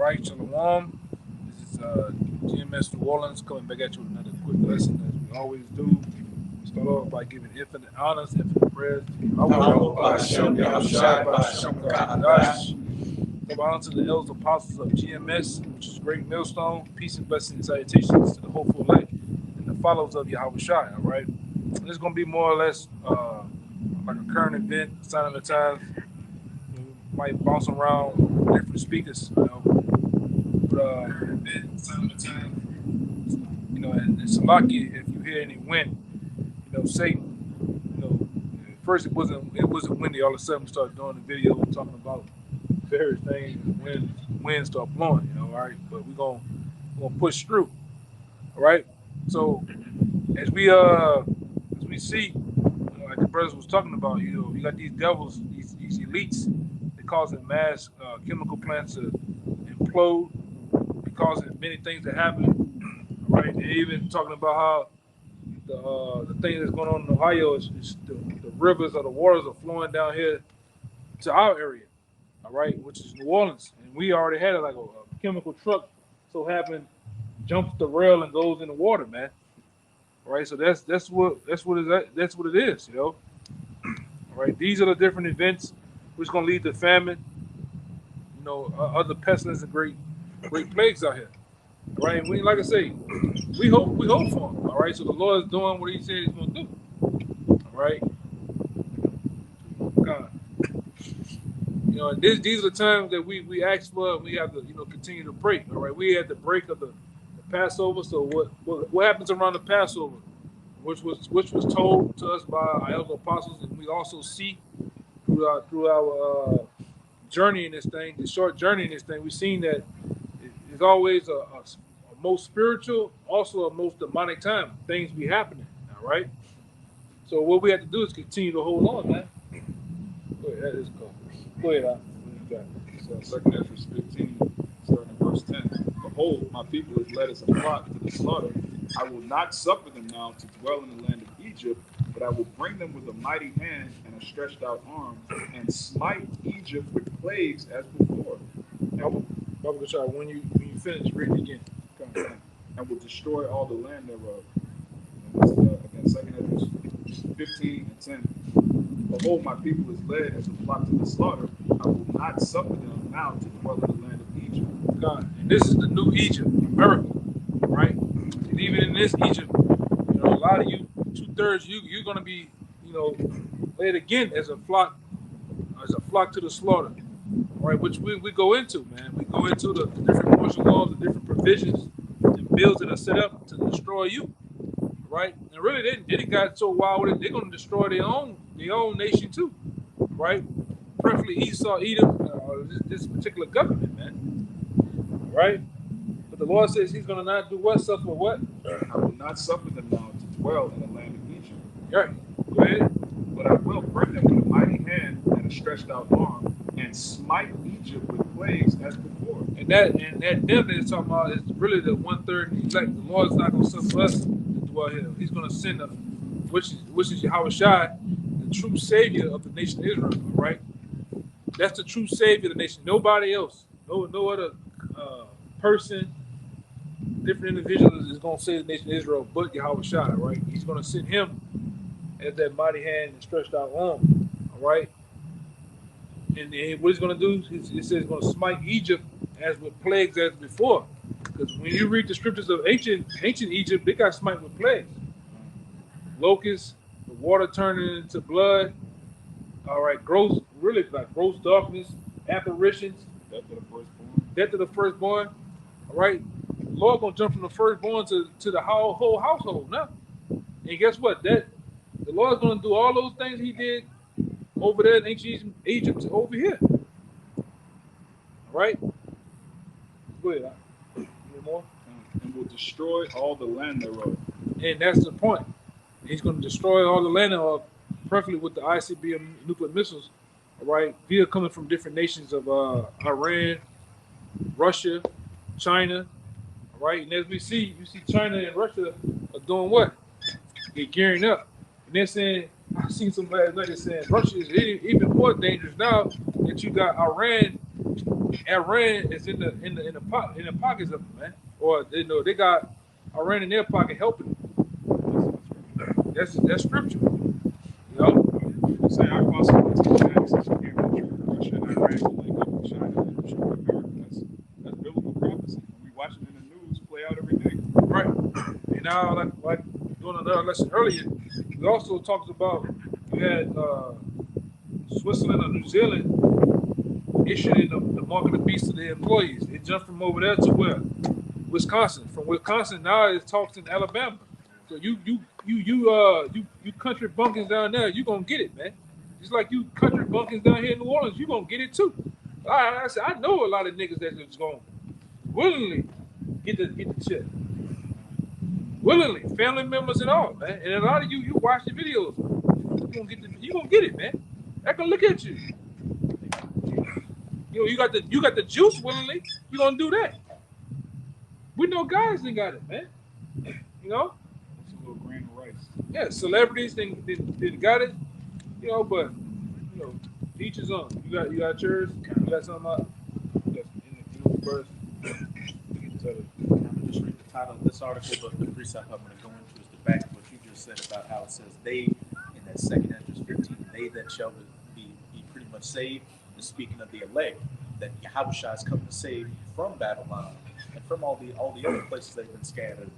right, Shalom. This is GMS New Orleans coming back at you with another quick lesson as we always do. We start off by giving infinite honors, infinite prayers to Yahweh, Hashem, Yahushua, Yahushua, Hashem, Kadash. Give honor to the elders apostles of GMS, which is Great Millstone. Peace and blessings and salutations to the hopeful elect and the followers of Yahushua, all right? And this is going to be more or less like a current event, sign of the times. We might bounce around different speakers, you know. But, you know, and Salaki, if you hear any wind, you know, Satan, you know, at first it wasn't windy. All of a sudden we started doing the video talking about various things, and wind start blowing, you know, all right. But we're gonna push through. All right. So as we see, you know, like the brothers was talking about, you know, you got these devils, these elites, they causing mass chemical plants to implode, causing many things to happen. Right? They're even talking about how the thing that's going on in Ohio is the rivers or the waters are flowing down here to our area. All right, which is New Orleans, and we already had like a chemical truck, so happened jumps the rail and goes in the water, man. All right, so that's what it is, you know. All right, these are the different events which gonna lead to famine, you know, other pestilence and great plagues out here. All right, and we, like I say, we hope for him. All right, so the Lord is doing what He said He's gonna do. All right, God. You know, these are the times that we ask for, and we have to, you know, continue to pray. All right, we had the break of the Passover. So what happens around the Passover, which was told to us by our elder apostles, and we also see through our journey in this thing, the short journey in this thing, we've seen that it's always a most spiritual, also a most demonic time. Things be happening. All right. So what we have to do is continue to hold on, man. Go ahead, that is cool. Go ahead, So 2 Ezra 15, starting in verse 10. Behold, my people is led as a flock to the slaughter. I will not suffer them now to dwell in the land of Egypt, but I will bring them with a mighty hand and a stretched out arm, and smite Egypt with plagues as before. When you finish, read it again. And will destroy all the land thereof. Again, 2 Ezra 15 and 10. Behold, my people is led as a flock to the slaughter. I will not suffer them now to dwell in the land of Egypt. God, and this is the new Egypt, America, right? And even in this Egypt, you know, a lot of you, 2/3, you're gonna be, you know, led again as a flock to the slaughter, right? Which we go into, man. We go into the different martial laws, the different provisions and bills that are set up to destroy you, right? And really, they got so wild with it, they're gonna destroy their own nation too, right? Preferably Esau, Edom, this particular government, man, right? But the Lord says He's gonna not do what, suffer what? I will not suffer them now to dwell in the land of Egypt. Right. Go ahead. But I will bring them with a mighty hand and a stretched out arm, and smite Egypt with plagues as before. And that them that is talking about is really the 1/3 elect. The Lord's not gonna suffer us to dwell here. He's gonna send us, which is Yahushua, the true savior of the nation of Israel, right? That's the true savior of the nation. Nobody else, no other person, different individuals is gonna save the nation of Israel but Yahushua, right? He's gonna send Him as that mighty hand and stretched out arm, all right? And what He's gonna do, He says He's gonna smite Egypt as with plagues as before. Because when you read the scriptures of ancient Egypt, they got smite with plagues. Locusts, the water turning into blood, all right, gross darkness, apparitions, death of the firstborn, all right. The Lord gonna jump from the firstborn to the whole household now. And guess what? That the Lord's gonna do all those things He did over there in ancient Egypt over here. All right. Go ahead. Any more? And will destroy all the land thereof. And that's the point. He's going to destroy all the land thereof, preferably with the ICBM nuclear missiles, all right, via coming from different nations of Iran, Russia, China, all right. And as you see China and Russia are doing what? They're gearing up. And they're saying, I seen somebody like saying Russia is even more dangerous now that you got Iran Iran is in the pockets of them, man. Or they got Iran in their pocket helping them. That's scripture. You know? Say our consequences of actions can't be true. Russia and Iraq link up with China and Russia and America. That's biblical prophecy. And we watch it in the news play out every day. Right. And now, like doing another lesson earlier, we also talked about we had Switzerland or New Zealand issuing the mark of the beast to their employees. They jumped from over there to where? Wisconsin. From Wisconsin now it talks in Alabama. So you country bumpkins down there, you gonna get it, man. Just like you country bumpkins down here in New Orleans, you gonna get it too. I know a lot of niggas that's just gonna willingly get the check. Willingly, family members and all, man. And a lot of you watch the videos. You gonna get it, man. I can look at you. You got the juice willingly. You gonna do that. We know guys ain't got it, man. You know. It's a little grain of rice. Yeah, celebrities didn't got it. You know, but each is on. You got yours. You got something out. In the first. I'm gonna just read the title of this article, but the precept I'm going to go into is the back of what you just said about how it says they, in that second Esdras 15, they that shall be pretty much saved, is speaking of the elect, that Yahushua has come to save from Babylon and from all the other places they've been scattered.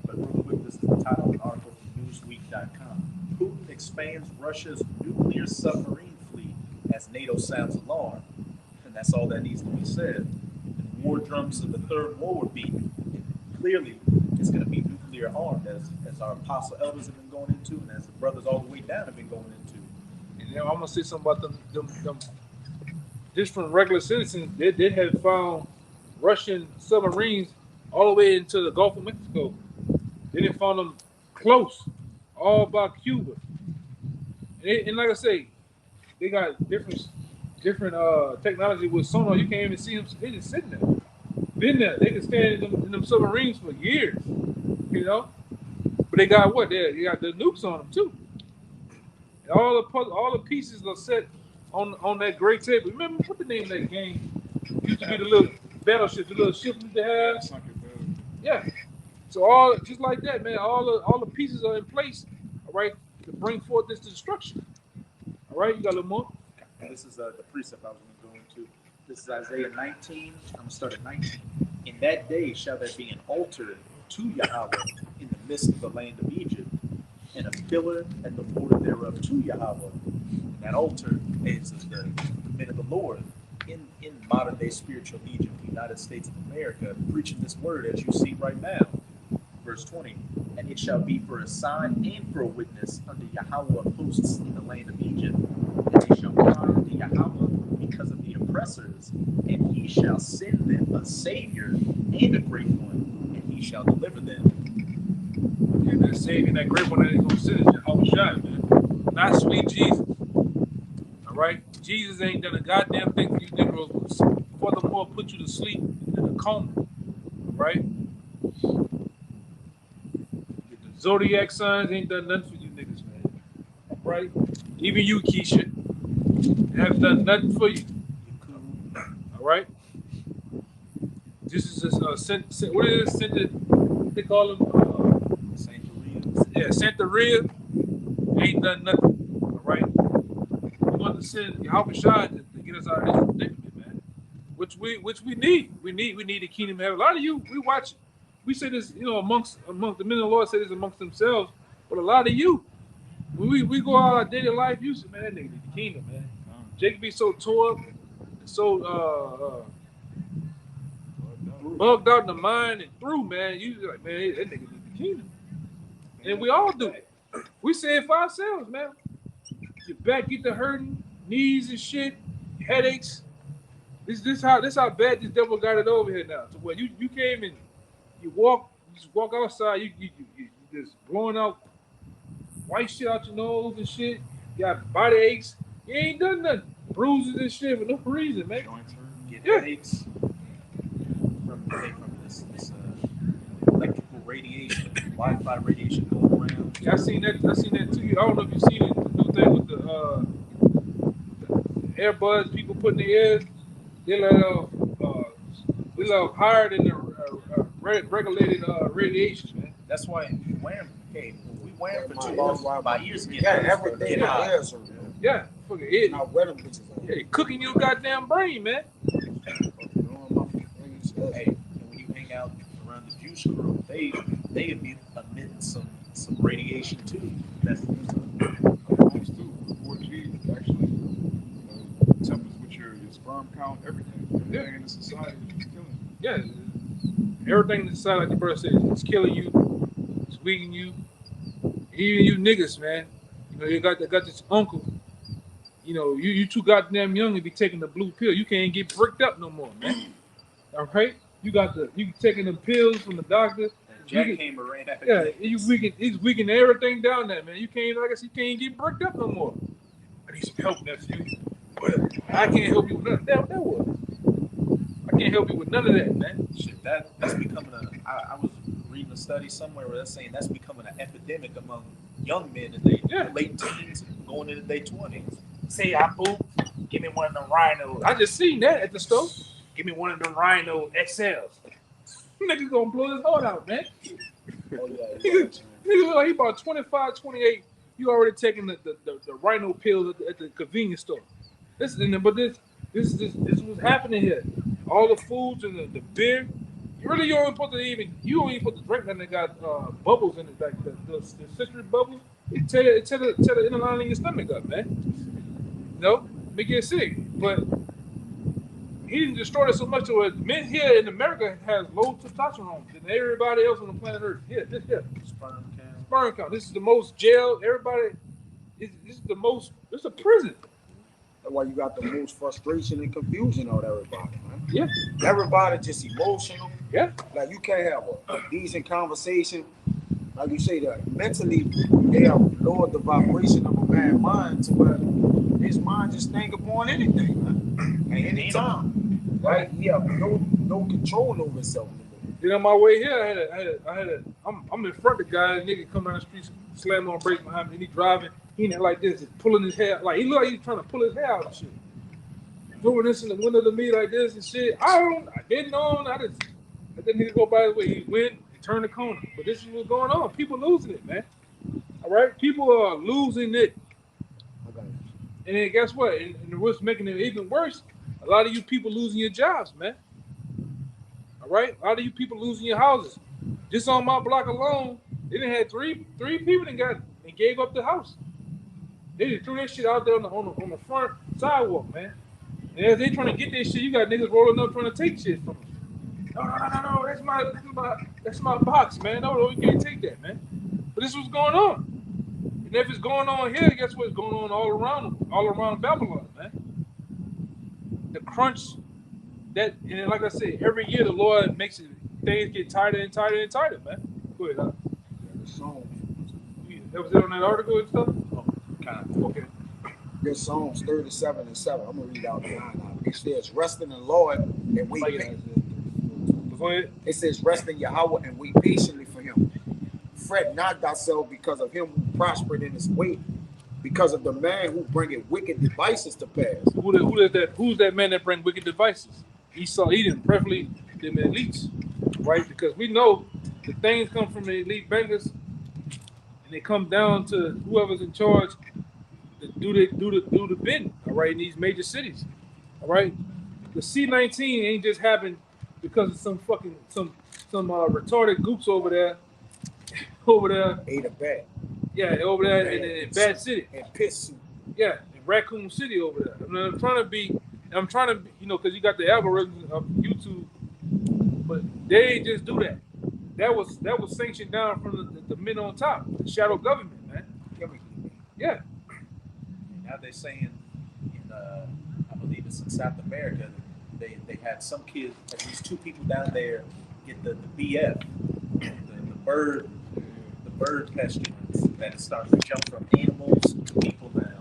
But real quick, this is the title of an article from Newsweek.com. Putin expands Russia's nuclear submarine fleet as NATO sounds alarm. And that's all that needs to be said. War drums of the third war were beaten. Clearly, it's going to be nuclear armed, as our apostle elders have been going into, and as the brothers all the way down have been going into. And I'm gonna say something about them just from regular citizens. They had found Russian submarines all the way into the Gulf of Mexico. They didn't find them close, all by Cuba. And like I say, they got different technology with sonar. You can't even see them. They just sitting there. Been there. They can stand in them submarines for years, you know. But they got what? They got the nukes on them too. And all the pieces are set on that great table. Remember what the name of that game? Used to be the little battleship, the little ship they have. Yeah. So all just like that, man. All the pieces are in place, all right, to bring forth this destruction. All right, you got a little more. This is the precept I was going to go into. This is Isaiah 19. I'm going to start at 19. In that day shall there be an altar to Yahweh in the midst of the land of Egypt, and a pillar at the border thereof to Yahweh. And that altar is the men of the Lord in modern day spiritual Egypt, the United States of America, preaching this word as you see right now. Verse 20. And it shall be for a sign and for a witness unto Yahweh of hosts in the land of Egypt. And they shall cry unto Yahweh because of the oppressors, and he shall send them a Savior and a great one, and he shall deliver them. And that Savior, that great one that he's going to send is Yahushua, man. Not sweet Jesus. All right? Jesus ain't done a goddamn thing for you Negroes. Furthermore, put you to sleep in a coma. All right? The zodiac signs ain't done nothing for you niggas, man. All right? Even you, Keisha, haven't done nothing for you. All right? This is just what is it? They call them Santeria. Ain't done nothing. All right? We want to send Yahushua to get us out of this predicament, man. Which we need. We need the kingdom of heaven. A lot of you, we watch it. We say this, amongst the men of the Lord say this amongst themselves, but a lot of you, when we go out our daily life, you say, man, that nigga need the kingdom, man. Jacob be so tore up, so bugged out in the mind and through, man. You like, man, that nigga need the kingdom. And we all do it. We say it for ourselves, man. Your back get to hurting, knees and shit, headaches. This how bad this devil got it over here now. So when you came in, you just walk outside, you just blowing out white shit out your nose and shit. You got body aches. You ain't done nothing. Bruises and shit for no reason, man. Get headaches from this electrical radiation, Wi-Fi radiation going around. Yeah, I seen that too. I don't know if you seen it. The new thing with the earbuds people put in their ears. They let off We love higher than the regulated radiation, man. That's why you wear them. Hey, when we wear them for 2 That's years, why my ears get yeah, everything get that hot. wears them. Yeah, fucking it. Now wear them bitches on. Yeah, cooking your goddamn brain, man. Hey, and when you hang out around the juice crew, they emit some radiation too. That's Hormones too. 4G actually tempers with your sperm count, everything. Everything in the society is killing you. Yeah, everything in the society, like the brother said, it's killing you, it's weakening you. Even you niggas, man. You know, you got this uncle. You know, you too goddamn young to be taking the blue pill. You can't get bricked up no more, man. All right, you taking them pills from the doctor. jackhammer right after. Yeah, he's weakening everything down there, man. You can't get bricked up no more. I need some help, nephew. But I can't help you with none of that. That was. I can't help you with none of that, man. Shit, that's becoming I was reading a study somewhere where they're saying that's becoming an epidemic among young men in their late teens, going into their 20s. Say I poop, give me one of them Rhino. I just seen that at the store. Give me one of them Rhino XLs. Nigga gonna blow his heart out, man. Oh, yeah, Nigga look like he about 25, 28. You already taking the Rhino pills at the convenience store. This is what's happening here. All the foods and the beer. You don't even supposed to drink nothing that got bubbles in it, like the citrus bubbles. It tear the inner lining of your stomach up, man. No, make you sick. But he didn't destroy it so much to it. Men here in America has low testosterone than everybody else on the planet Earth. Here. Sperm count. This is the most jail. Everybody. This is the most. It's a prison. That's why you got the most frustration and confusion on everybody, man. Yeah. Everybody just emotional. Yeah. Like you can't have a decent conversation. Like you say that mentally they have lowered the vibration of a man's mind to where his mind just think upon anything, man. At any time. Right? He have no control over himself. Then on my way here, I'm in front of the guy, the nigga come down the street, slam on brakes behind me, and he driving. He ain't like this, just pulling his hair, like he look like he's trying to pull his hair out and shit. Doing this in the window to me like this and shit. I didn't know. I didn't need to go by his way. He went, he turned the corner. But this is what's going on. People losing it, man. All right, people are losing it. Okay. And then guess what? And what's making it even worse? A lot of you people losing your jobs, man. All right, a lot of you people losing your houses. Just on my block alone, they done had three people that got and gave up the house. They just threw that shit out there on the front sidewalk, man. And as they trying to get that shit, you got niggas rolling up trying to take shit from them. No, that's my box, man. No, you can't take that, man. But this is what's going on. And if it's going on here, guess what's going on all around Babylon, man. The crunch that, and like I said, every year the Lord makes it, things get tighter and tighter and tighter, man. Go ahead. That was it on that article and stuff? Okay. This Psalms 37 and 7. I'm gonna read out the line now. It says, "Rest in the Lord and wait patiently." Go ahead. It says, "Rest in Yahweh and wait patiently for him. Fret not thyself because of him who prospered in his way, because of the man who bringeth wicked devices to pass." Who is that? Who's that man that bring wicked devices? Esau, Edom, preferably them elites, right? Because we know the things come from the elite bankers, and they come down to whoever's in charge to do the bidding, all right, in these major cities, all right. The C-19 ain't just happened because of some retarded goops over there, Ate a bat. yeah, over there in Bad City, And piss suit. yeah, in Raccoon City over there. I mean, I'm trying to be, you know, because you got the algorithms of YouTube, but they ain't just do that. That was sanctioned down from the men on top, the shadow government, man. Yeah. Now they're saying, I believe it's in South America, they had some kids, at least 2 people down there, get the BF, the bird pestilence that starts to jump from animals to people now.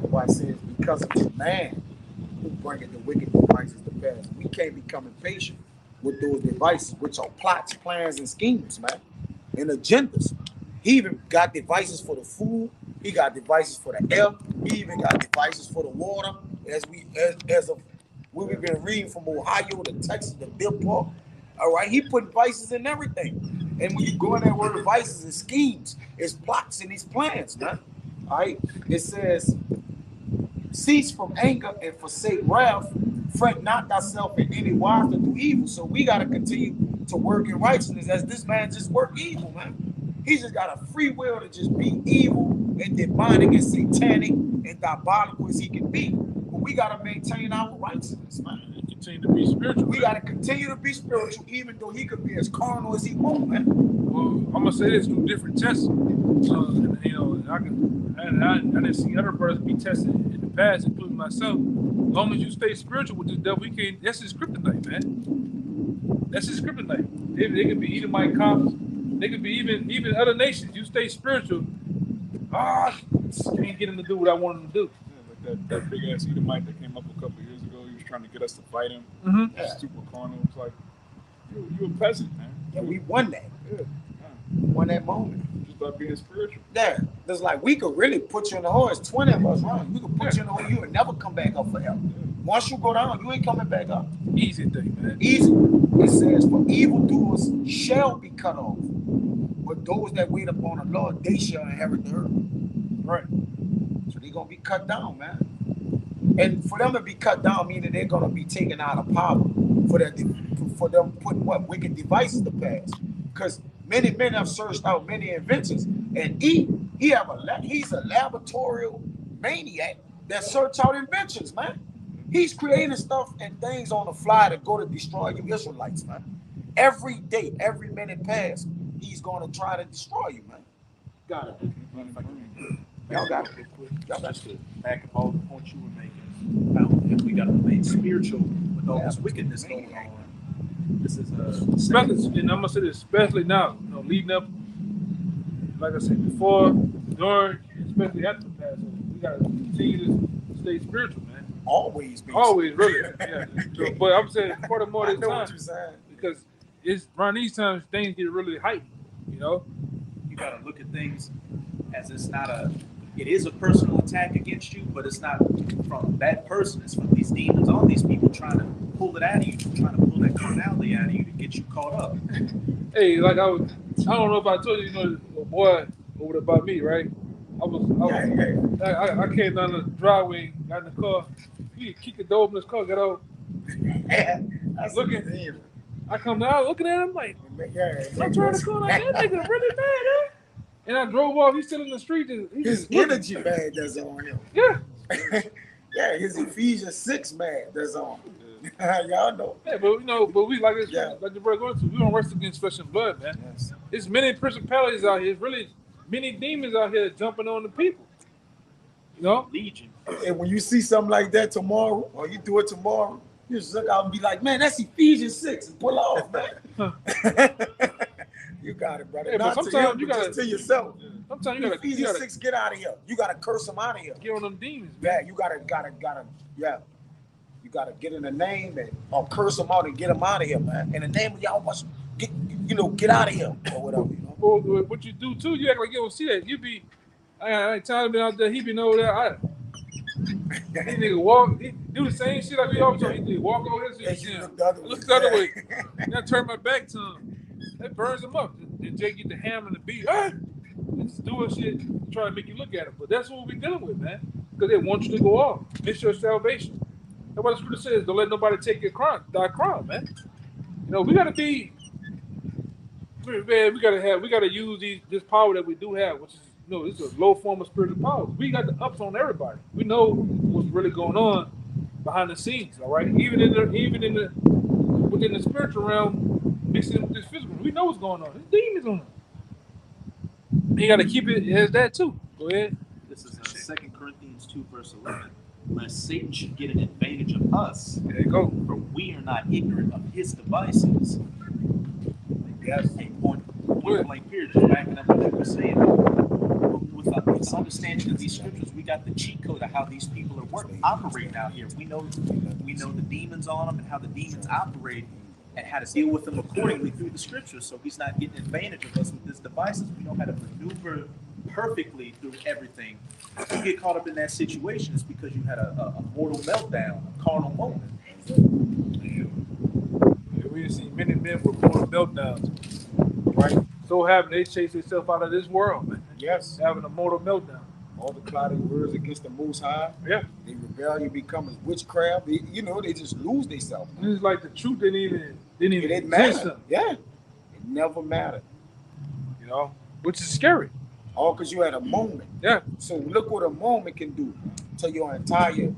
Why it says, because of the man who bringeth the wicked devices to pass. We can't become impatient with those devices, which are plots, plans, and schemes, man, and agendas. He even got devices for the food. He got devices for the air. He even got devices for the water. As where we've been reading from Ohio to Texas to Bill Park. All right, he put vices in everything. And when you go in that word vices and schemes, it's plots and these plans, man. All right, it says, cease from anger and forsake wrath, fret not thyself in any wise to do evil. So we got to continue to work in righteousness as this man just worked evil, man. He just got a free will to just be evil and demonic and satanic and diabolical as he can be. But we got to maintain our righteousness, man. Continue to be spiritual. We got to continue to be spiritual, even though he could be as carnal as he wants, man. Well, I'm gonna say this through different tests. And, you know, I didn't see other brothers be tested in the past, including myself. As long as you stay spiritual with this devil, he can't. That's his kryptonite, man. That's his kryptonite. They could be Edomite cops. They could be even other nations. You stay spiritual. Can't get him to do what I want him to do. Yeah, like that big ass Edomite that came up a couple of years ago. He was trying to get us to fight him. Mm-hmm. Super carnal. It's like, you a peasant, man. Yeah, we won that. Yeah. We won that moment. Just by being spiritual. Yeah, it's like we could really put you in the hole. It's 20 of us, right? We could put you in the hole. You would never come back up forever. Once you go down, you ain't coming back up. Easy thing, man. Easy. It says, for evildoers shall be cut off, but those that wait upon the Lord, they shall inherit the earth. Right. So they're gonna be cut down, man. And for them to be cut down, meaning they're gonna be taken out of power for them putting what wicked devices to pass. Because many men have searched out many inventions, and he's a laboratorial maniac that search out inventions, man. He's creating stuff and things on the fly to go to destroy you Israelites, man. Every day, every minute past, he's going to try to destroy you, man. Got it. Y'all got it. Y'all got Just to back up all the points you were making about if we got to remain spiritual with all this wickedness going on. This is Especially, and I'm gonna say this, especially now, you know, leading up, like I said before, during, especially after the Passover, we gotta continue to stay spiritual, man. Always be. Always, really. Yeah. So, but I'm saying part of more I of this know what time you're saying. because it's around these times things get really heightened, you know. you got to look at things as it is a personal attack against you, but it's not from that person. It's from these demons, all these people trying to pull it out of you, trying to pull that carnality out of you to get you caught up. Hey, like I don't know if I told you, you know, a boy over there by me, right? I came down the driveway, got in the car. He kicked the door open his car, got out. Looking. I come down looking at him like, I'm trying to call like, that nigga really mad, huh? And I drove off. He's still in the street. His energy man that's on him. Yeah. Yeah, his Ephesians 6 man that's on him. Y'all know. Yeah, but we like this, Yeah. like the brother going to. We don't wrestle against flesh and blood, man. Yes. There's many principalities out here. There's really many demons out here jumping on the people. You know? Legion. And when you see something like that tomorrow, or you do it tomorrow, you just look out and be like, man, that's Ephesians 6. And pull off, man. You got it, brother. Yeah, but Not sometimes to him, you but gotta- just to yourself. Sometimes you Ephesians gotta 6, get out of here. You gotta curse him out of here. get on them demons, man. Yeah, you gotta, yeah. You gotta get in the name and or curse them out and get them out of here, man. In the name of y'all, get out of here or whatever, you know. Well, what you do too, you act like you don't see that. You be, I ain't telling him out there. He been over there. He nigga walk, he do the same shit like we always do. He walk over here, And so you you look the other way. look the other way. And I turn my back to him. That burns him up. Then Jay get the hammer and the beat. It's doing shit, trying to make you look at him. But that's what we're dealing with, man. Because they want you to go off, miss your salvation. That's what the scripture says. Don't let nobody take your crown, thy crown, man. You know, we gotta be, man. We gotta use this power that we do have, which is, you know, this is a low form of spiritual power. We got the ups on everybody. We know what's really going on behind the scenes. All right, within the spiritual realm, mixing with this physical, we know what's going on. There's demons on them. You got to keep it as that too. Go ahead. This is 2 Corinthians 2, verse 11. Lest Satan should get an advantage of us, There you go. for we are not ignorant of his devices. Yes. A point blank period, just backing up what they were saying. With the understanding of these scriptures, we got the cheat code of how these people are operating out here. We know the demons on them and how the demons operate and how to deal with them accordingly through the scriptures. So he's not getting advantage of us with his devices. We know how to maneuver perfectly through everything. If you get caught up in that situation, it's because you had a mortal meltdown, a carnal moment. And we see many men with mortal meltdowns, right? So having they chase themselves out of this world, man. Yes. Having a mortal meltdown. All the clouded words against the Most High. Yeah. They rebellion becomes witchcraft. They, they just lose themselves. It's like the truth didn't even It didn't exist. matter. Yeah. It never mattered. You know, which is scary. All because you had a moment. Yeah. So look what a moment can do to your entire,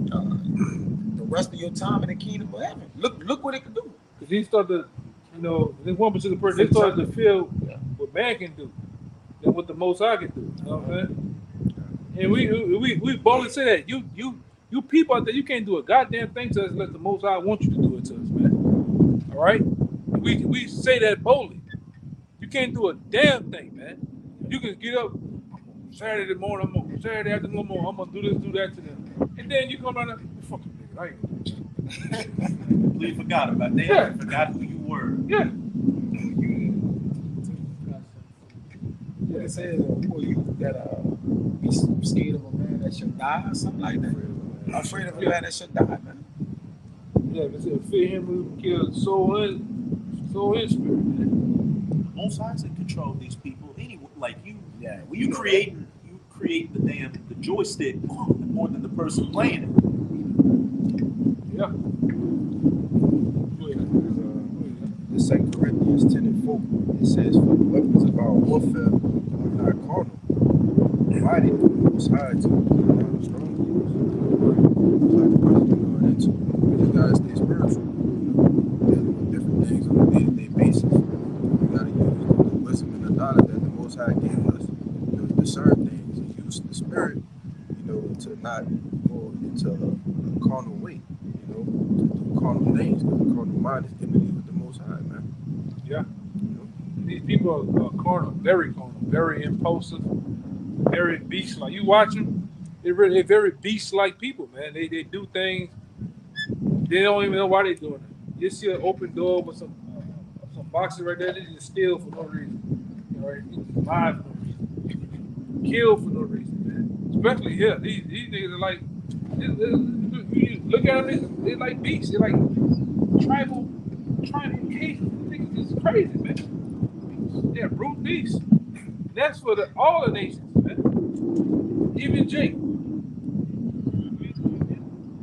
the rest of your time in the kingdom of heaven. Look what it can do. Because he started to, this one particular person, they started to feel what man can do than what the Most High can do. You know what I'm saying? And we boldly say that you people out there, you can't do a goddamn thing to us unless the Most High wants you to do it to us, man. All right? We say that boldly. You can't do a damn thing, man. You can get up Saturday morning, Saturday afternoon, I'm gonna do this, do that to them, and then you come down and fuck you, nigga. I ain't gonna do it. Completely forgot about that. Yeah. Forgot who you were. Yeah. What it says, who are you that be scared of a man that should die or something like that? Afraid of a man that should die, man. Yeah, they said fear him who kills soul and spirit, man. Most High's in control of these people anyway. Like you, Yeah, you create the joystick more than the person playing it. Yeah. The 2 Corinthians 10 and 4, it says, "For the weapons of our warfare are not carnal, mighty through the Most High to pull down strongholds." Like the brother's been going into, we just gotta stay spiritual, dealing with different things on a day-to-day basis. We gotta use the wisdom and the knowledge that the Most High gave us to discern things and use the spirit, to not go into a carnal way, to do carnal things, because the carnal mind is enmity with the Most High, man. Yeah. These people are carnal, very impulsive, very beast-like. You watch them, they're very beast-like people, man. They do things, they don't even know why they're doing it. You see an open door with some boxes right there, they just steal for no reason. Right? They just lie for no reason. Kill for no reason, man. Especially here, these niggas are like, you look at them, they're like beasts. They're like tribal cases. Niggas is crazy, man. They're brute beasts. And that's for all the nations, man. Even Jake.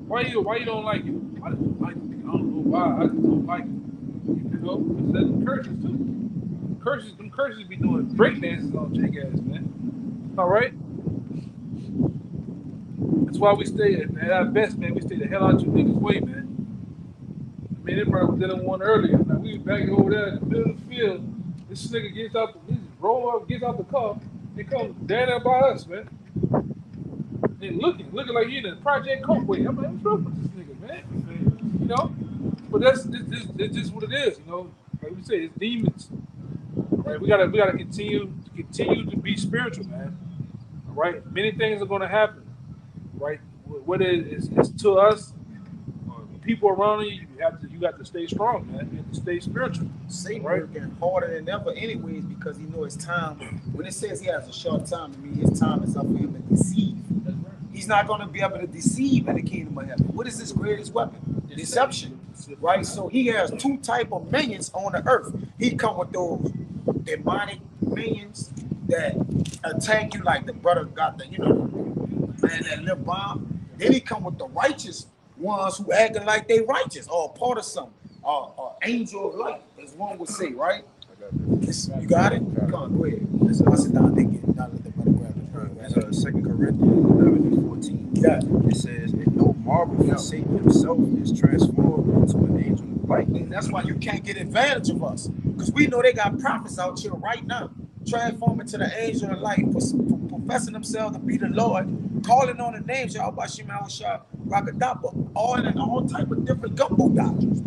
Why you don't like it? I don't like it. I don't know why. I just don't like it. Because them curses too. Them curses be doing break dances on Jake ass, man. All right. That's why we stay at our best, man. We stay the hell out your niggas' way, man. I mean, they probably was dealing with one earlier. Now, we was back over there in the middle of the field. This nigga gets out the car, and comes down there by us, man. And looking like he in a Project Coldway. I'm like, what's wrong with this nigga, man? But that's just what it is, Like we say, it's demons. Right? We gotta continue to be spiritual, man. All right? Many things are gonna happen. Right, whether it's to us or the people around you, you got to stay strong, man. You have to stay spiritual. Satan Right. working harder than ever, anyways, because he knows his time. When it says he has a short time, I mean his time is up for him to deceive. He's not going to be able to deceive in the kingdom of heaven. What is his greatest weapon? Deception, right? So he has two type of minions on the earth. He come with those demonic minions that attacking, like the brother got the, man, that little bomb. Then he come with the righteous ones who acting like they righteous or part of something. Or angel of light, as one would say, right? You got it? Come on, go ahead. Let's sit down. They get down. Let the brother grab the It's 2 Corinthians 11 and 14. Yeah. It says, "And no marvel, for Satan himself is transformed into an angel of light." And that's why you can't get advantage of us. Because we know they got prophets out here right now, transforming to the angel of light, professing themselves to be the Lord, calling on the names, Yahweh Shemawashah, Rakadapa, all type of different gumbo doctrines,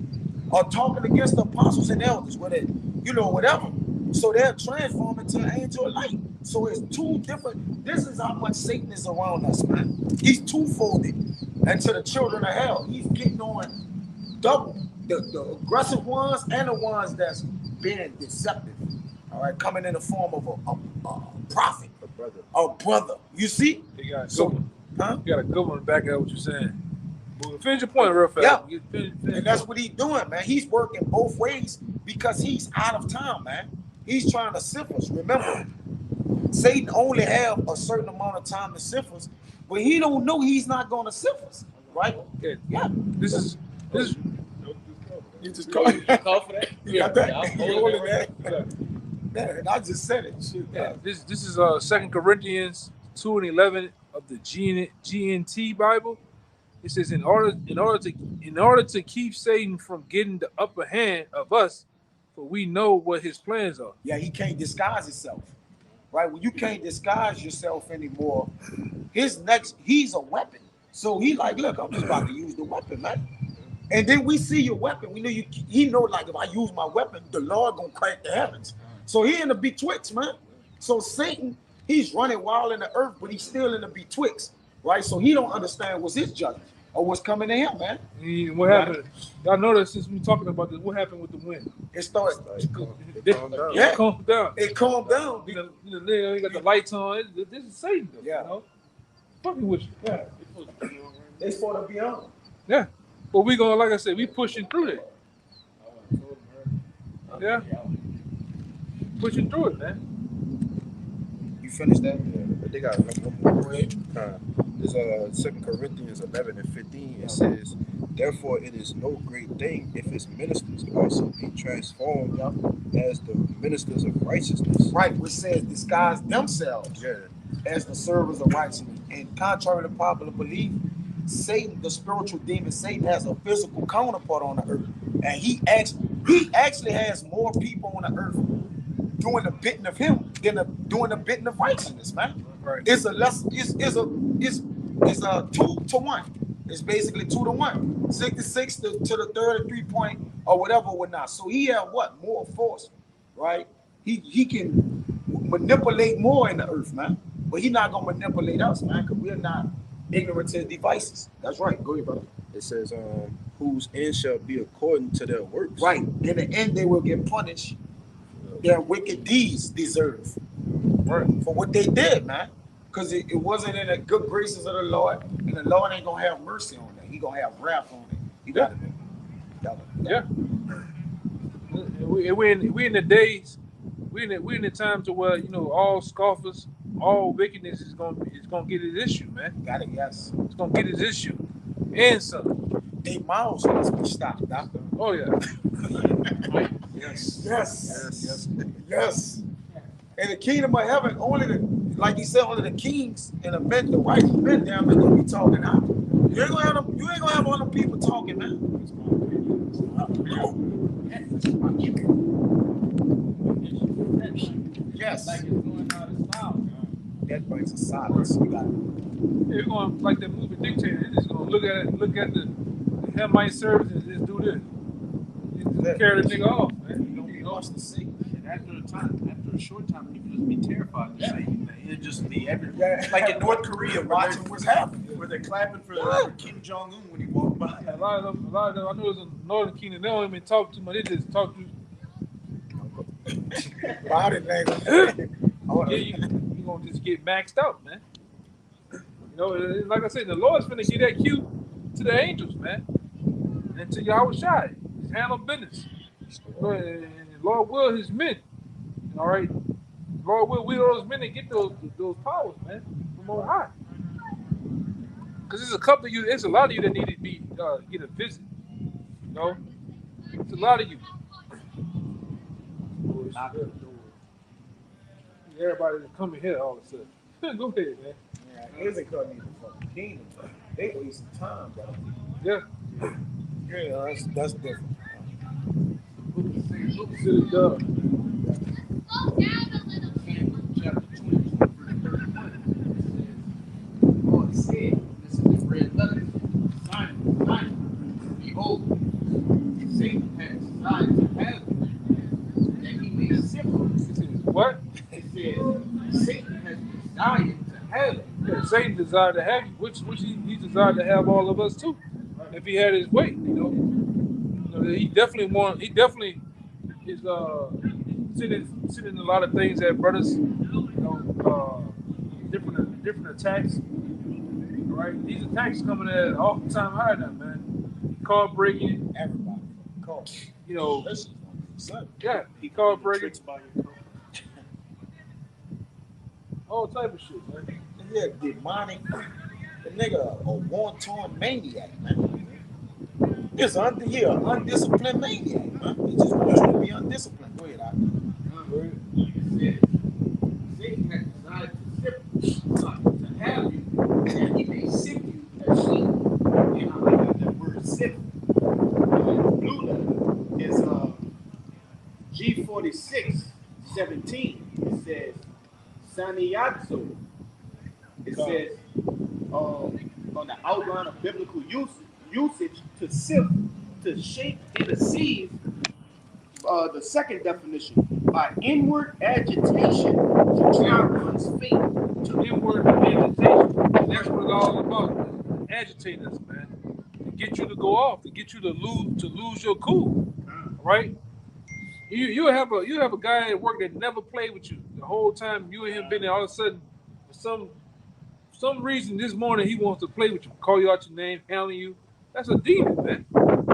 or talking against the apostles and elders, whatever. So they're transforming to an angel of light. So it's two different. This is how much Satan is around us, man. He's two-folded. And to the children of hell, he's getting on double. The aggressive ones and the ones that's being deceptive. All right, coming in the form of a prophet, a brother. You see? They got a So, good one. huh? You got a good one to back up what you're saying. Well, finish your point real fast. Yeah. Finish And that's what he's doing, man. He's working both ways because he's out of time, man. He's trying to sift us. Remember, Satan only have a certain amount of time to sift us, but he don't know he's not going to sift us, right? Okay. Yeah. This is You just call it. Call for that? You got that? Yeah, I'm You holding holding it that? Man, I just said it. Shoot. yeah, this is 2 Corinthians 2:11 of the GNT Bible. It says in order to keep Satan from getting the upper hand of us, for we know what his plans are. Yeah, he can't disguise himself, right? When you can't disguise yourself anymore, he's a weapon. So he like, look, I'm just about to use the weapon, man. And then we see your weapon. We know he know like if I use my weapon, the Lord gonna crack the heavens. So he in the betwixt, man. So Satan, he's running wild in the earth, but he's still in the betwixt, right? So he don't understand what's his judgment or what's coming to him, man. And what happened? Y'all notice since we talking about this, what happened with the wind? It started. It calmed down. Yeah. It calmed down. It calmed down. You got the lights on. This is Satan, though, Yeah. you know? Fucking with you. Yeah. They supposed to be on. Yeah. But we gonna, like I said, we pushing through that. Yeah. Pushing through it, man. You finished that? Yeah, but they got one more. Go ahead. There's 2 Corinthians 11:15. It says, "Therefore it is no great thing if his ministers also be transformed as the ministers of righteousness." Right, which says disguise themselves Yeah. as the servers of righteousness. And contrary to popular belief, Satan, the spiritual demon, Satan has a physical counterpart on the earth. And he actually has more people on the earth doing the bidding of him than doing the bidding of righteousness, man. Right. It's a 2-to-1. It's basically 2-to-1. 66 to the 33 point or whatever or not. So he have what? More force, right? He can manipulate more in the earth, man. But he's not gonna manipulate us, man, because we're not ignorant to his devices. That's right. Go ahead, brother. It says, "Whose end shall be according to their works." Right. In the end, they will get punished. Their wicked deeds deserve for what they did, man. Because it wasn't in the good graces of the Lord, and the Lord ain't gonna have mercy on it. He gonna have wrath on it. You got it. Yeah. We in the days, we in the time to where, you know, all scoffers, all wickedness is gonna get his issue, man. Got it. Yes. It's gonna get his issue, and some. Their mouths must be stopped, doctor. Oh yeah. Yes. Yes. Yes. In the kingdom of heaven, like he said, only the kings and the men, the righteous men down there gonna be talking out. You ain't gonna have all them people talking, man. Yes. Like it's going out of style. That brings a silence. You got it. They're going like that movie Dictator. They're just gonna look at the Hamite service and just do this. Just carry the nigga off, man. You watch the scene, and after a short time, people just be terrified to say anything. It'd just be everywhere. Like in North Korea, Watching what's happening. where they're clapping for Kim Jong Un when he walked by. A lot of them, I know it was in Northern Kingdom. They don't even talk too much. They just talk to. Body language. Yeah, you gonna just get maxed out, man. You know, like I said, the Lord's finna give that cue to the angels, man, and to Yahweh Shai. Just handle business. And Lord will his men. All right, Lord will those men and get those powers, man, from on high. Because there's a couple of you, there's a lot of you that need to be get a visit. You know, it's a lot of you. Knock on the door. Everybody that's coming here all of a sudden. Go ahead, man. Yeah, it isn't coming in the fucking kingdom. They wasting time, bro. Yeah. Yeah, that's different. Look to the dove. Chapter 20, verse 31. The Lord said, this is the red letter, Simon, Simon, behold, Satan has desired to have you, that he may sift you. What? It says, Satan has desired to have you. Yeah, Satan desired to have you, which he desired to have all of us too, if he had his way. You know, he definitely is sitting a lot of things that brothers, you know, different attacks. All right, these attacks coming at all the time high now, man. Car breaking, Everybody. Call. you know, Listen, son. yeah, People car getting breaking, tricks by your coat. all type of shit, man. Yeah, demonic. The nigga a war-torn maniac, man. He's an undisciplined maniac, man. He just wants you to be undisciplined. Go ahead, Satan has desired to sift you, to have you, and he may sift you as sheep. You know, I got that word sift. Blue letter is G46:17. It says Saniyazo. It says on the outline of biblical usage to sift, to shape, intercede. The second definition, by inward agitation to try one's fate. To inward agitation. That's what it's all about. Agitate us, man. To get you to go off, to get you to lose your cool. Right? You have a guy at work that never played with you the whole time you and him been there. All of a sudden, for some reason this morning he wants to play with you, call you out your name, handling you. That's a demon, man. And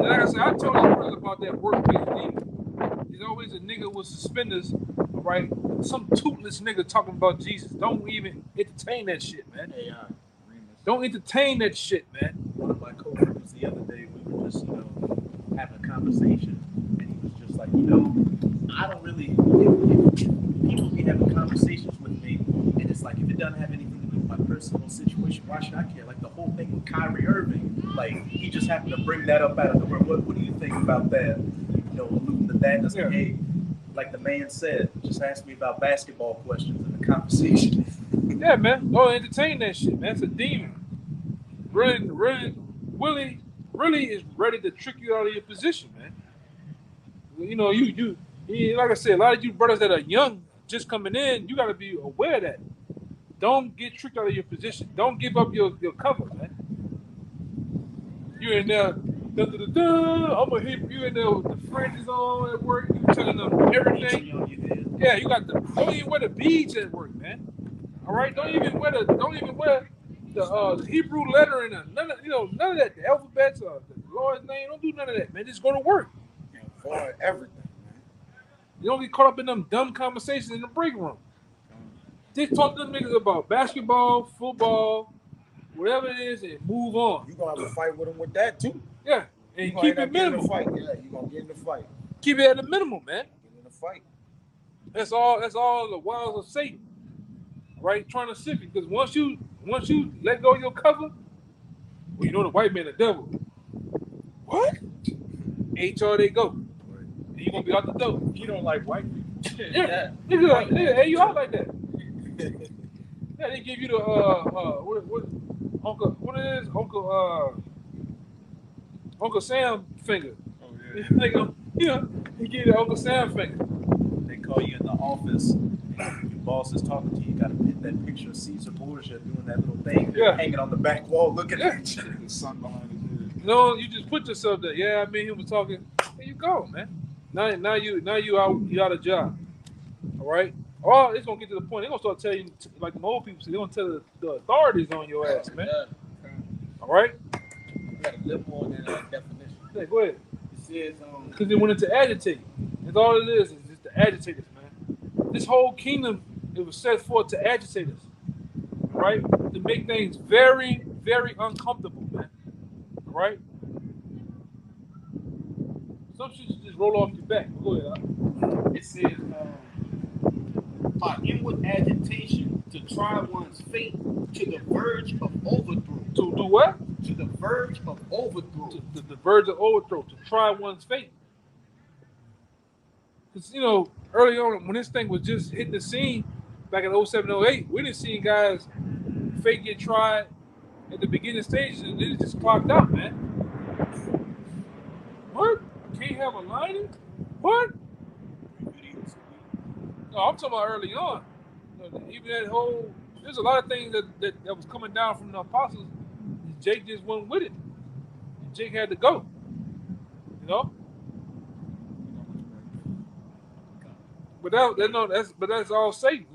like I said, I told you brothers about that workplace demon. There's always a nigga with suspenders, all right? Some toothless nigga talking about Jesus. Don't even entertain that shit, man. Don't entertain that shit, man. One of my coworkers the other day, we were just, having a conversation, and he was just like, I don't really, if people be having conversations with me, and it's like, if it doesn't have anything to do with my personal situation, why should I care? Like the whole thing with Kyrie Irving, like he just happened to bring that up out of nowhere. What do you think about that? Alluding to that, and it's like, hey, like the man said, just ask me about basketball questions in the conversation. Yeah, man. Don't entertain that shit, man. It's a demon. Willie is ready to trick you out of your position, man. You like I said, a lot of you brothers that are young, just coming in, you got to be aware of that. Don't get tricked out of your position. Don't give up your cover, man. You in there, I'm gonna hit you in there with the fringes on at work. You telling them everything. Yeah, you got don't even wear the beads at work, man. All right, don't even wear the Hebrew lettering, none of that, the alphabets or the Lord's name. Don't do none of that, man. Just go to work. For everything, man. You don't get caught up in them dumb conversations in the break room. Just talk to them niggas about basketball, football, whatever it is, and move on. You gonna have a fight with them with that too. Yeah, and keep it minimal. Yeah, you gonna get in the fight. Keep it at the minimum, man. Get in the fight. That's all the wiles of Satan, right? Trying to sift you, because once you let go of your cover, well, the white man the devil. What? HR they go. And you gonna be out the door. You don't like white people. Yeah, hey, you out like that. Yeah, they give you the Uncle Sam finger. Oh yeah. He give you the Uncle Sam finger. They call you in the office, and your boss is talking to you. You got to hit that picture of Caesar Borgia doing that little thing, hanging on the back wall, looking at you. The sun behind his head. You just put yourself there. Yeah, me and him was talking. There you go, man. Now you out of job. All right. Oh, it's gonna get to the point. They're gonna start telling you, like the old people say, they're gonna tell the authorities on your ass, man. All right. You got a little more than that definition. Yeah, go ahead. It says, Because they wanted to agitate. That's all it is just to agitate us, man. This whole kingdom, it was set forth to agitate us, right? To make things very, very uncomfortable, man. All right? Some shit should just roll off your back. Go ahead. it says, by inward agitation to try one's fate to the verge of overthrow. To do what? To the verge of overthrow. To the verge of overthrow. To try one's fate. Because, early on, when this thing was just hitting the scene, back in 07, 08, we didn't see guys fate get tried at the beginning stages, and then it just clocked out, man. What? Can't have a lining? What? No, I'm talking about early on. Even that whole, there's a lot of things that was coming down from the apostles. Jake just went with it. And Jake had to go. But that's all Satan,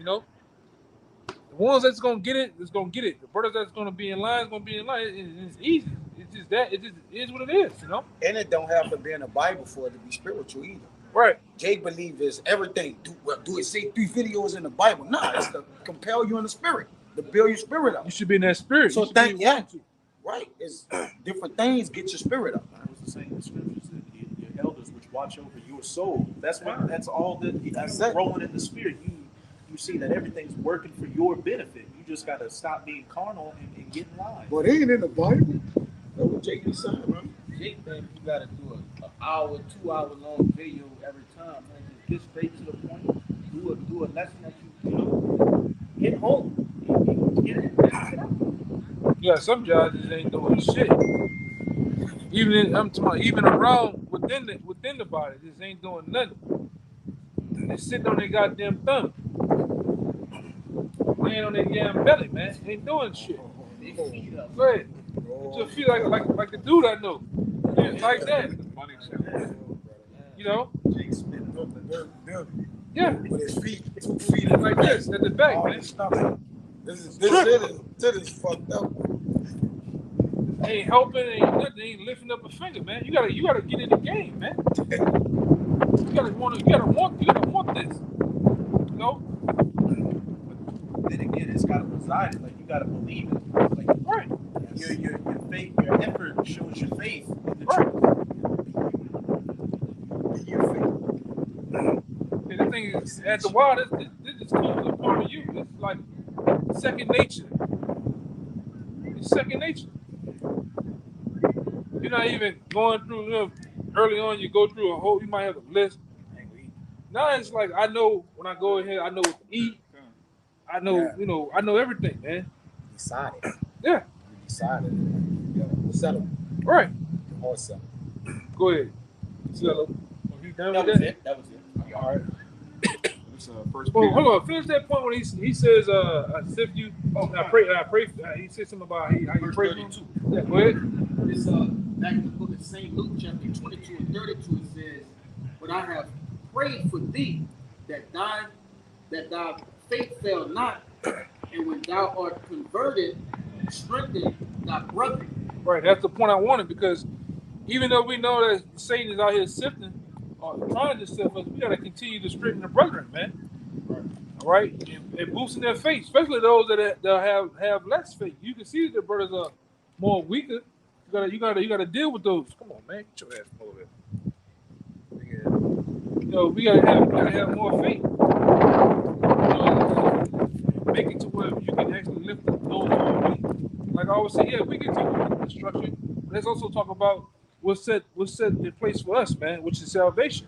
ones that's gonna get it, is gonna get it. The brothers that's gonna be in line is gonna be in line. It's easy. It's just that. It just is what it is, you know. And it don't have to be in the Bible for it to be spiritual either. Right. Jake believes is everything. Do it say 3 videos in the Bible? Nah, it's to compel you in the spirit, to build your spirit up. You should be in that spirit. So You should be thank yeah, wanting to. right. It's different things get your spirit up. I was saying in the scriptures that your elders which watch over your soul. That's why. That's all that. That's That's it. growing in the spirit. You see that everything's working for your benefit. You just got to stop being carnal and get in line. But it ain't in the Bible. That's what Jake is saying, man. Jake think you gotta do an hour, 2 hour long video every time, man. Just get straight to the point. Do a lesson that you know, hit home. Get it. Yeah, some judges ain't doing shit. I'm talking about even around within the body, just ain't doing nothing. They sitting on their goddamn thumb, laying on their damn belly, man. Ain't doing shit. Big feet up. Go ahead. Just feel like the dude I know. Yeah, like that. Funny shit. You know? Jake spitting up the dirt building Yeah. with his feet, 2 feet Like this at the back, all man. his stomach. This is fucked up. Ain't helping, ain't nothing, ain't lifting up a finger, man. You gotta get in the game, man. You gotta want this. You know? Then again, it's got to reside. Like you got to believe it. Like Right. your faith, your effort shows your faith in the Right. truth. Your feet. And the thing is, at the while, this just comes a part of you. It's like second nature. It's second nature. You're not even going through, early on, you go through you might have a list. Now it's like, I know when I go in here, I know what to eat. I know, Yeah. I know everything, man. Decided. Yeah. You decided. Yeah. Settle. Right. Or settle. Go ahead. Cello. You done That with was that? it. That was it. All right. It's First Well, Peter. hold on. Finish that point when he says, I sift you. I pray. He said something about how you Verse pray for him. 32. Yeah, go ahead. It's back in the book of St. Luke, chapter 22 and 32, it says, "But I have prayed for thee that thy faith fail not, and when thou art converted, strengthen thy brother." Right. That's the point I wanted, because even though we know that Satan is out here sifting or trying to sift us, we got to continue to strengthen the brethren, man. All right, and boosting their faith, especially those that have less faith. You can see that the brothers are more weaker. You gotta deal with those. Come on, man, get your ass over there. We gotta have more faith. Make it to where you can actually lift those who are weak. Like I always say, yeah, we can talk about destruction, but let's also talk about what's set in place for us, man, which is salvation.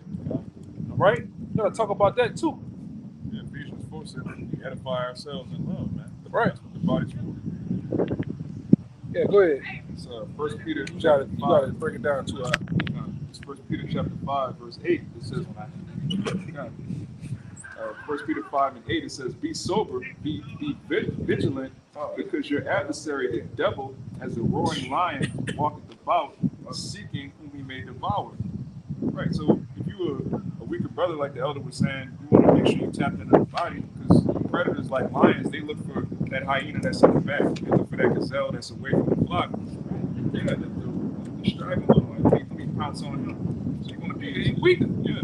All right, we gotta talk about that too. Yeah, Ephesians 4 said that we edify ourselves in love, man. Right. The body's for. Yeah, go ahead. It's First Peter You chapter gotta 5. break it down to It's First Peter chapter 5, verse 8. It says, First Peter 5 and 8, it says, "Be sober, be vigilant, because your adversary, the devil, as a roaring lion, walketh about, seeking whom he may devour." Right. So if you were a weaker brother, like the elder was saying, you want to make sure you tap into the body, because predators like lions, they look for that hyena that's in the back. They look for that gazelle that's away from the flock. Yeah, the striving one, let me pounce on him. So you want to be he's weaker. Yeah.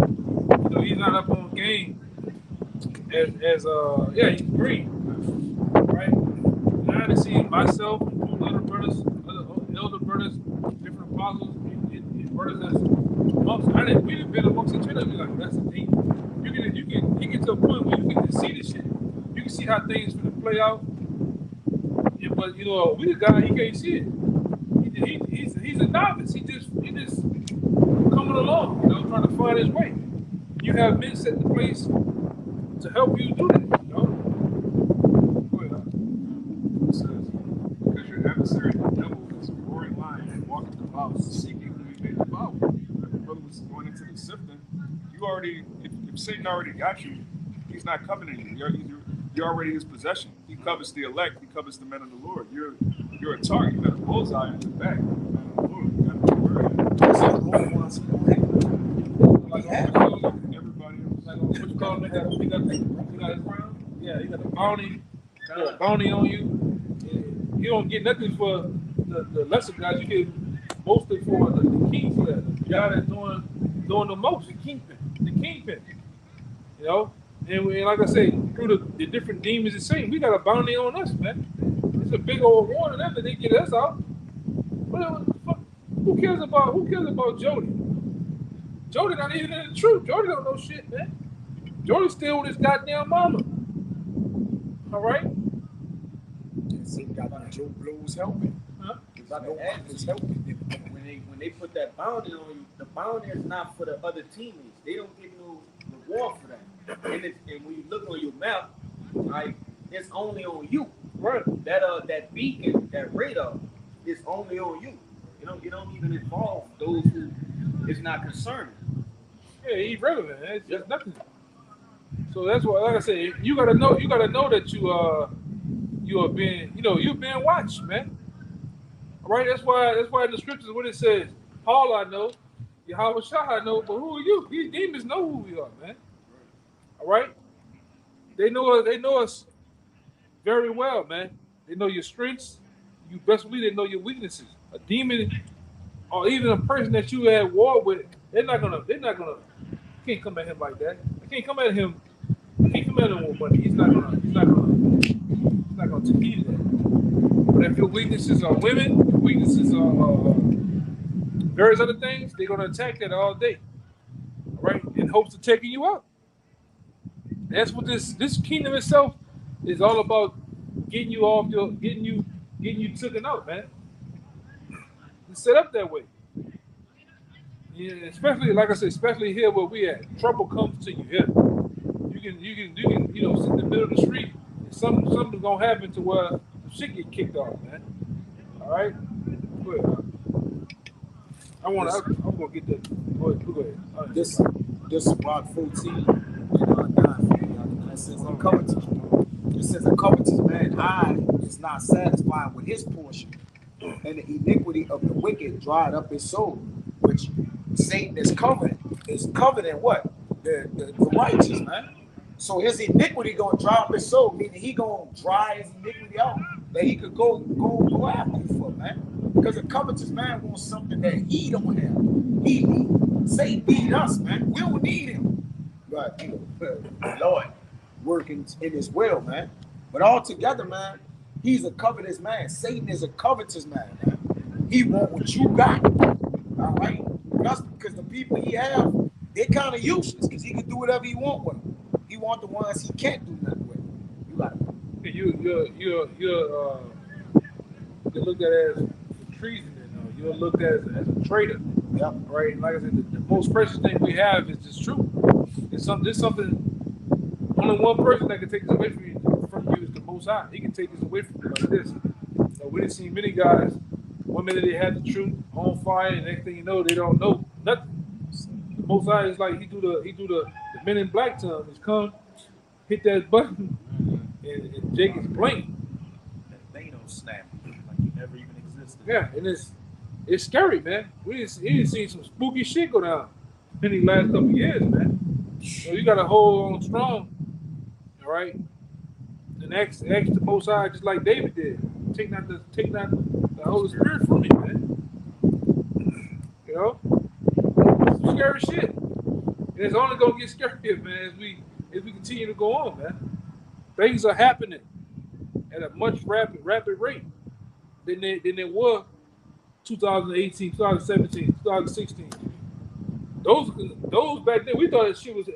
He's not up on game as he's green, right? And I had to see myself and two other brothers, elder brothers, different apostles, and brothers that's amongst. We didn't been amongst each other. Like, that's the thing. You get to a point where you can just see this shit. You can see how things gonna play out. Yeah, but a weaker guy, he can't see it. He's a novice. He just coming along, trying to find his way. You have men set in place to help you do that, Go ahead. It says, "Because your adversary, the devil, is a roaring lion, walking about, seeking whom he may devour." If the brother was going into the sifting, if Satan already got you, he's not coveting you. You're already his possession. He covers the elect. He covers the men of the Lord. You're a target. You got a bullseye in your back. Lord, you got to be worried. Like Everybody else. what you call him? He got his crown. Yeah, he got the bounty. put a bounty on you. And you don't get nothing for the lesser guys. You get mostly for the king player, the guy that's doing the most, the kingpin. You know, and like I say, through the different demons and Satan, we got a bounty on us, man. It's a big old war to them that they get us out. What the fuck? Who cares about Jody? Jody not even in the truth. Jody don't know shit, man. Jody's still with his goddamn mama. All right? See, got Joe Blows helping. Huh? Got no others helping him. When they put that bounty on you, the bounty is not for the other teammates. They don't give no reward for that. And when you look on your map, right, it's only on you. Right. That beacon, that radar, is only on you. You don't even involve those who is not concerned. Yeah, irrelevant. It's just nothing. So that's why, like I said, you gotta know that you are being, you're being watched, man. All right. That's why in the scriptures when it says, Paul I know, Yahweh Shah I know, but who are you? These demons know who we are, man. All right. They know us very well, man. They know your strengths. You best believe they know your weaknesses. A demon or even a person that you had war with, they're not gonna you can't come at him like that. I can't come at him with money. He's not gonna take heed of that. But if your weaknesses are women, your weaknesses are various other things, they're gonna attack that all day. All right, in hopes of taking you out. That's what this kingdom itself is all about, getting you taken out, man. It's set up that way. Yeah, especially like I said, especially here where we at. Trouble comes to you here. You can sit in the middle of the street and something's gonna happen to where shit get kicked off, man. All right? Go ahead. I'm gonna get that. Go ahead. This is Rock 14 and 9. It says a covetous. It says a covetous man eye is not satisfied with his portion, and the iniquity of the wicked dried up his soul, which Satan is coveting what? The righteous, man. So his iniquity gonna dry up his soul, meaning he gonna dry his iniquity out that he could go after you for, man. Because a covetous man wants something that he don't have. Satan need us, man. We don't need him. But Lord working in his will, man. But altogether, man, he's a covetous man. Satan is a covetous man. He want what you got. All right? That's because the people he have, they're kind of useless because he can do whatever he want with them. He want the ones he can't do nothing with. You got it. You're looked at as treason, you're looked at as a traitor. Yep. Right? Like I said, the most precious thing we have is this truth. There's something. Only one person that can take this away from you is the Most High. He can take this away from you like this. We didn't see many guys. 1 minute they had the truth on fire, and next thing you know, they don't know nothing. The Most High is like he do the Men in Black time. Just come, hit that button, and Jake is blank. That Thanos snap like you never even existed. Yeah, and it's scary, man. We didn't see some spooky shit go down in the last couple of years, man. So you got to hold on strong, all right? And ask the Most High just like David did. Take not the Holy Spirit from me, man. You know, some scary shit. And it's only gonna get scarier, man, as we continue to go on, man. Things are happening at a much rapid rate than they were 2018, 2017, 2016. Those back then, we thought shit was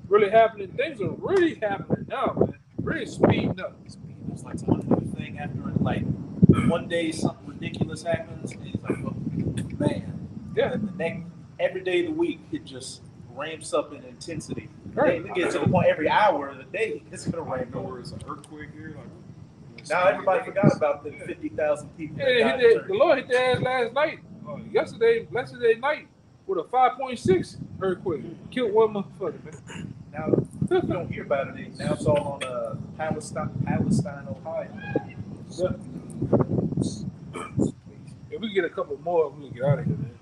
really happening. Things are really happening now, man. Really speeding up. It's like one new thing after like one day something ridiculous happens, and it's like, oh, man. Yeah. And the next every day of the week it just ramps up in intensity. Right. We get to the point every hour of the day it's gonna ramp know up. where it's an earthquake here. Like, Now everybody forgot about the 50,000 people. Yeah, that died the in Turkey. Lord hit their ass last night. Yesterday night with a 5.6 earthquake. Killed one motherfucker, man. Now you don't hear about it. Now it's all on Palestine, Ohio. Yeah. If we get a couple more, we'll get out of here, man.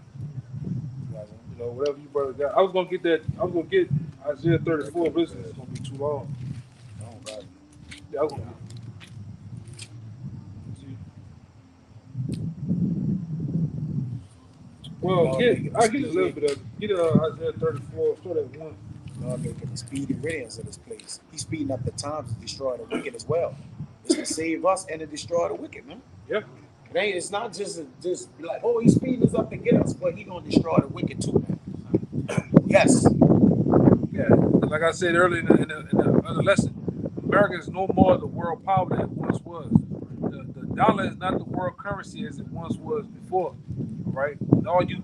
You know, whatever you brothers got. I was gonna get Isaiah 34, but it's gonna be too long. Yeah, Yeah, okay. Well, I get a little bit of get Isaiah 34, start at 1. God making the speedy riddance of this place. He's speeding up the times to destroy the wicked as well. It's to save us and to destroy the wicked, man. Yeah. It's not just be like, oh, he's speeding us up to get us, but he's gonna destroy the wicked too, man. Yes. Yeah. Like I said earlier in the other lesson, America is no more the world power that it once was. The dollar is not the world currency as it once was before. All right. All you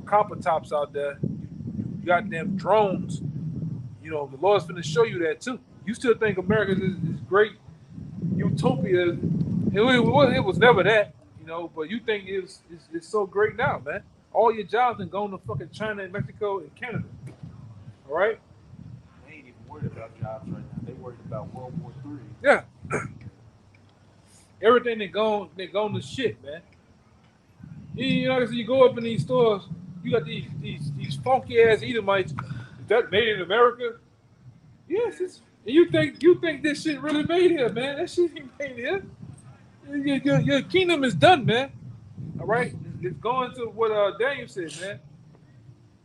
copper tops out there, you goddamn drones. You know, the Lord's finna show you that too. You still think America is great utopia. It was never that, you know, but you think it's so great now, man. All your jobs are going to fucking China and Mexico and Canada. All right? They ain't even worried about jobs right now. They worried about World War III. Yeah. Everything they gone to shit, man. You know, so you go up in these stores, you got these funky ass Edomites. Is that made in America? Yes, it's. And you think this shit really made here, man? That shit ain't made here. Your kingdom is done, man. All right, it's going to what Daniel said, man.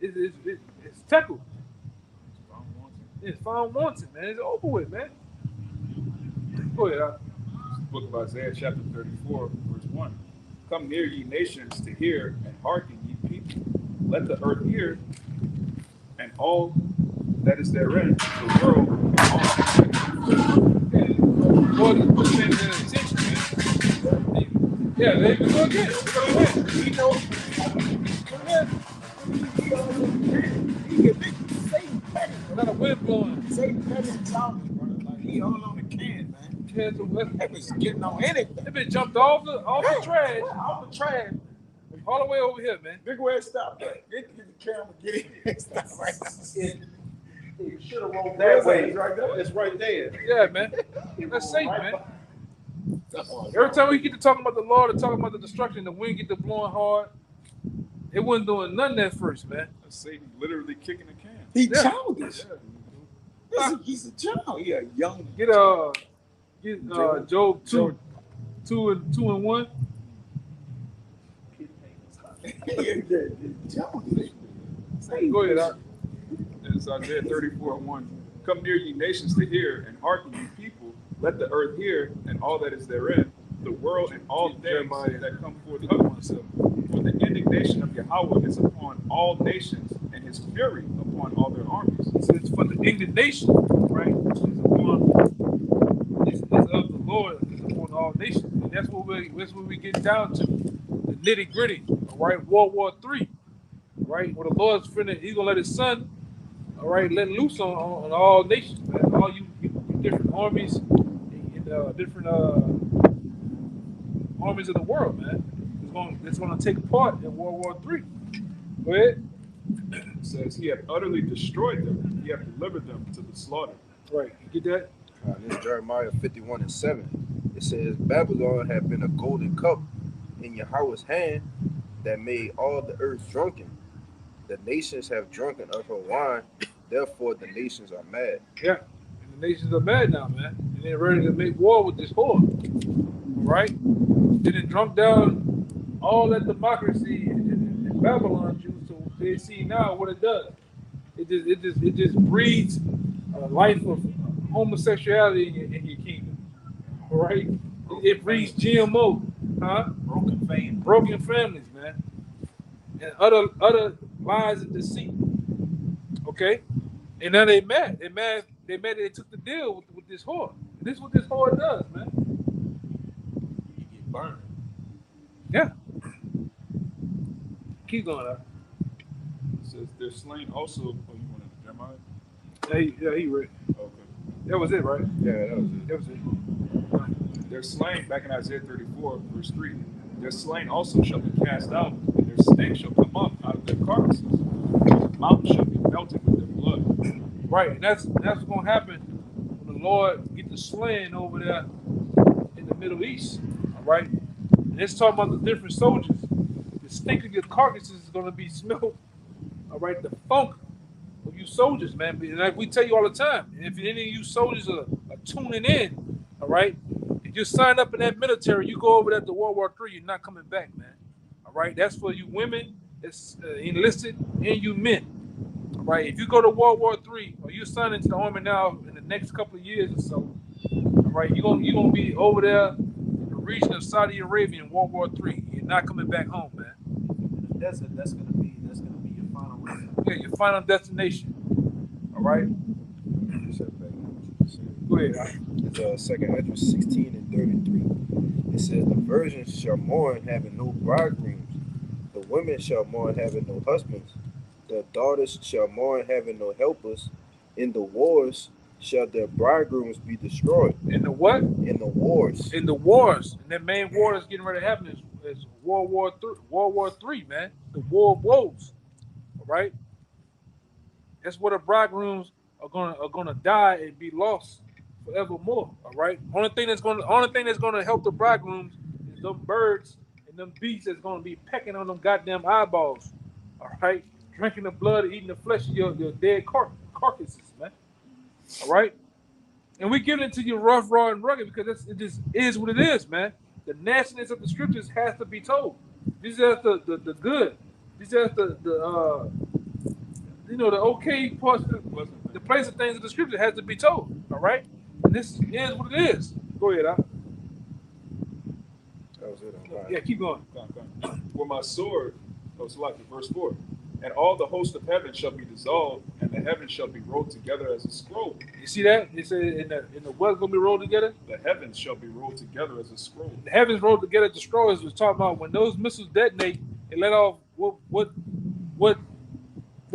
It's tackled. It's found wanted, man. It's over with, man. Go ahead. Book of Isaiah, chapter 34, verse 1. Come near, ye nations, to hear, and hearken, ye people. Let the earth hear, and all that is therein, the world, and all. Lord, he's paying attention, man. Yeah, they can go again. Go ahead. He knows. Go ahead. He can make you Satan petty. Not a wind blowing. Satan petty and Tommy, brother. Like he all on the can, man. That was getting on anything. They been jumped off the trash, Off the trash. all the way over here, man. Big way stop. Get the camera, get in. Stop right now. You should have rolled that way. Right there. It's right there. Yeah, man. That's safe, man. Every time we get to talking about the Lord or talking about the destruction, the wind get to blowing hard. It wasn't doing nothing at first, man. That's Satan literally kicking the can. He Yeah. childish. He's a child. He a young. Get Job 2 and 1. Go ahead. It's Isaiah 34, 1. Come near, ye nations, to hear, and hearken, ye people. Let the earth hear, and all that is therein, the world and all things that come forth of oneself. For the indignation of Yahweh is upon all nations, and his fury upon all their armies. It's for the indignation, right? It's of the Lord upon all nations. And that's what we get down to. The nitty gritty, all right? World War III, right? Where the Lord's finna, he's gonna let his son, all right, let loose on all nations, man. All you different armies and different armies of the world, man. It's gonna take part in World War III. Go ahead. It says, he hath utterly destroyed them, he hath delivered them to the slaughter. Right, you get that? This is Jeremiah 51 and 7. It says, Babylon had been a golden cup in Yahweh's hand that made all the earth drunken. The nations have drunken of her wine, therefore the nations are mad. Yeah, and the nations are mad now, man. And they're ready to make war with this whore. All right? They done drunk down all that democracy in Babylon Jews, so they see now what it does. It just breeds a life of homosexuality in your kingdom. All right? It breeds GMO, huh? Broken families, man. And other lies and deceit. Okay? And now they mad. They mad they took the deal with this whore. This is what this whore does, man. You get burned. Yeah. Keep going up. It says, they're slain also. Oh, you want to Jeremiah? Yeah, he read. Okay. That was it, right? Yeah, that was it. That was it. They're slain, back in Isaiah 34, verse 3. Their slain also shall be cast out, and their stink shall come up out of their carcasses. The mountains shall be melted with their blood. Right, and that's what's gonna happen when the Lord get the slaying over there in the Middle East. All right, and it's talking about the different soldiers. The stink of your carcasses is gonna be smelled. All right, the funk of you soldiers, man. And like we tell you all the time, and if any of you soldiers are tuning in, all right, if you sign up in that military, you go over there to World War III, you're not coming back, man. All right, that's for you women, it's enlisted, and you men. All right, if you go to World War III or you sign into the army now in the next couple of years or so, all right, you're gonna be over there in the region of Saudi Arabia in World War III. You're not coming back home, man. That's gonna be your final resort. Yeah, your final destination. All right. Go ahead. It's 2 Esdras 16 and 33. It says, the virgins shall mourn having no bridegrooms. The women shall mourn having no husbands. The daughters shall mourn having no helpers. In the wars shall their bridegrooms be destroyed. In the what? In the wars. In the wars. And that main war that's getting ready to happen is World War III, man. The war of woes. All right. That's where the bridegrooms are gonna die and be lost forevermore. All right. Only thing that's gonna help the bridegrooms is them birds and them beasts that's gonna be pecking on them goddamn eyeballs. All right. Drinking the blood, eating the flesh of your dead carcasses, man. All right. And we give it to you rough, raw, and rugged because it just is what it is, man. The nastiness of the scriptures has to be told. These are the good. These are the okay parts, the place of things of the scripture has to be told. All right. And this is what it is. Go ahead, Al. That was it. Yeah, keep going. For my sword, it's like verse 4. And all the host of heaven shall be dissolved, and the heavens shall be rolled together as a scroll. You see that? It said in the what's gonna be rolled together? The heavens shall be rolled together as a scroll. The heavens rolled together. The scrolls was talking about when those missiles detonate, it let off what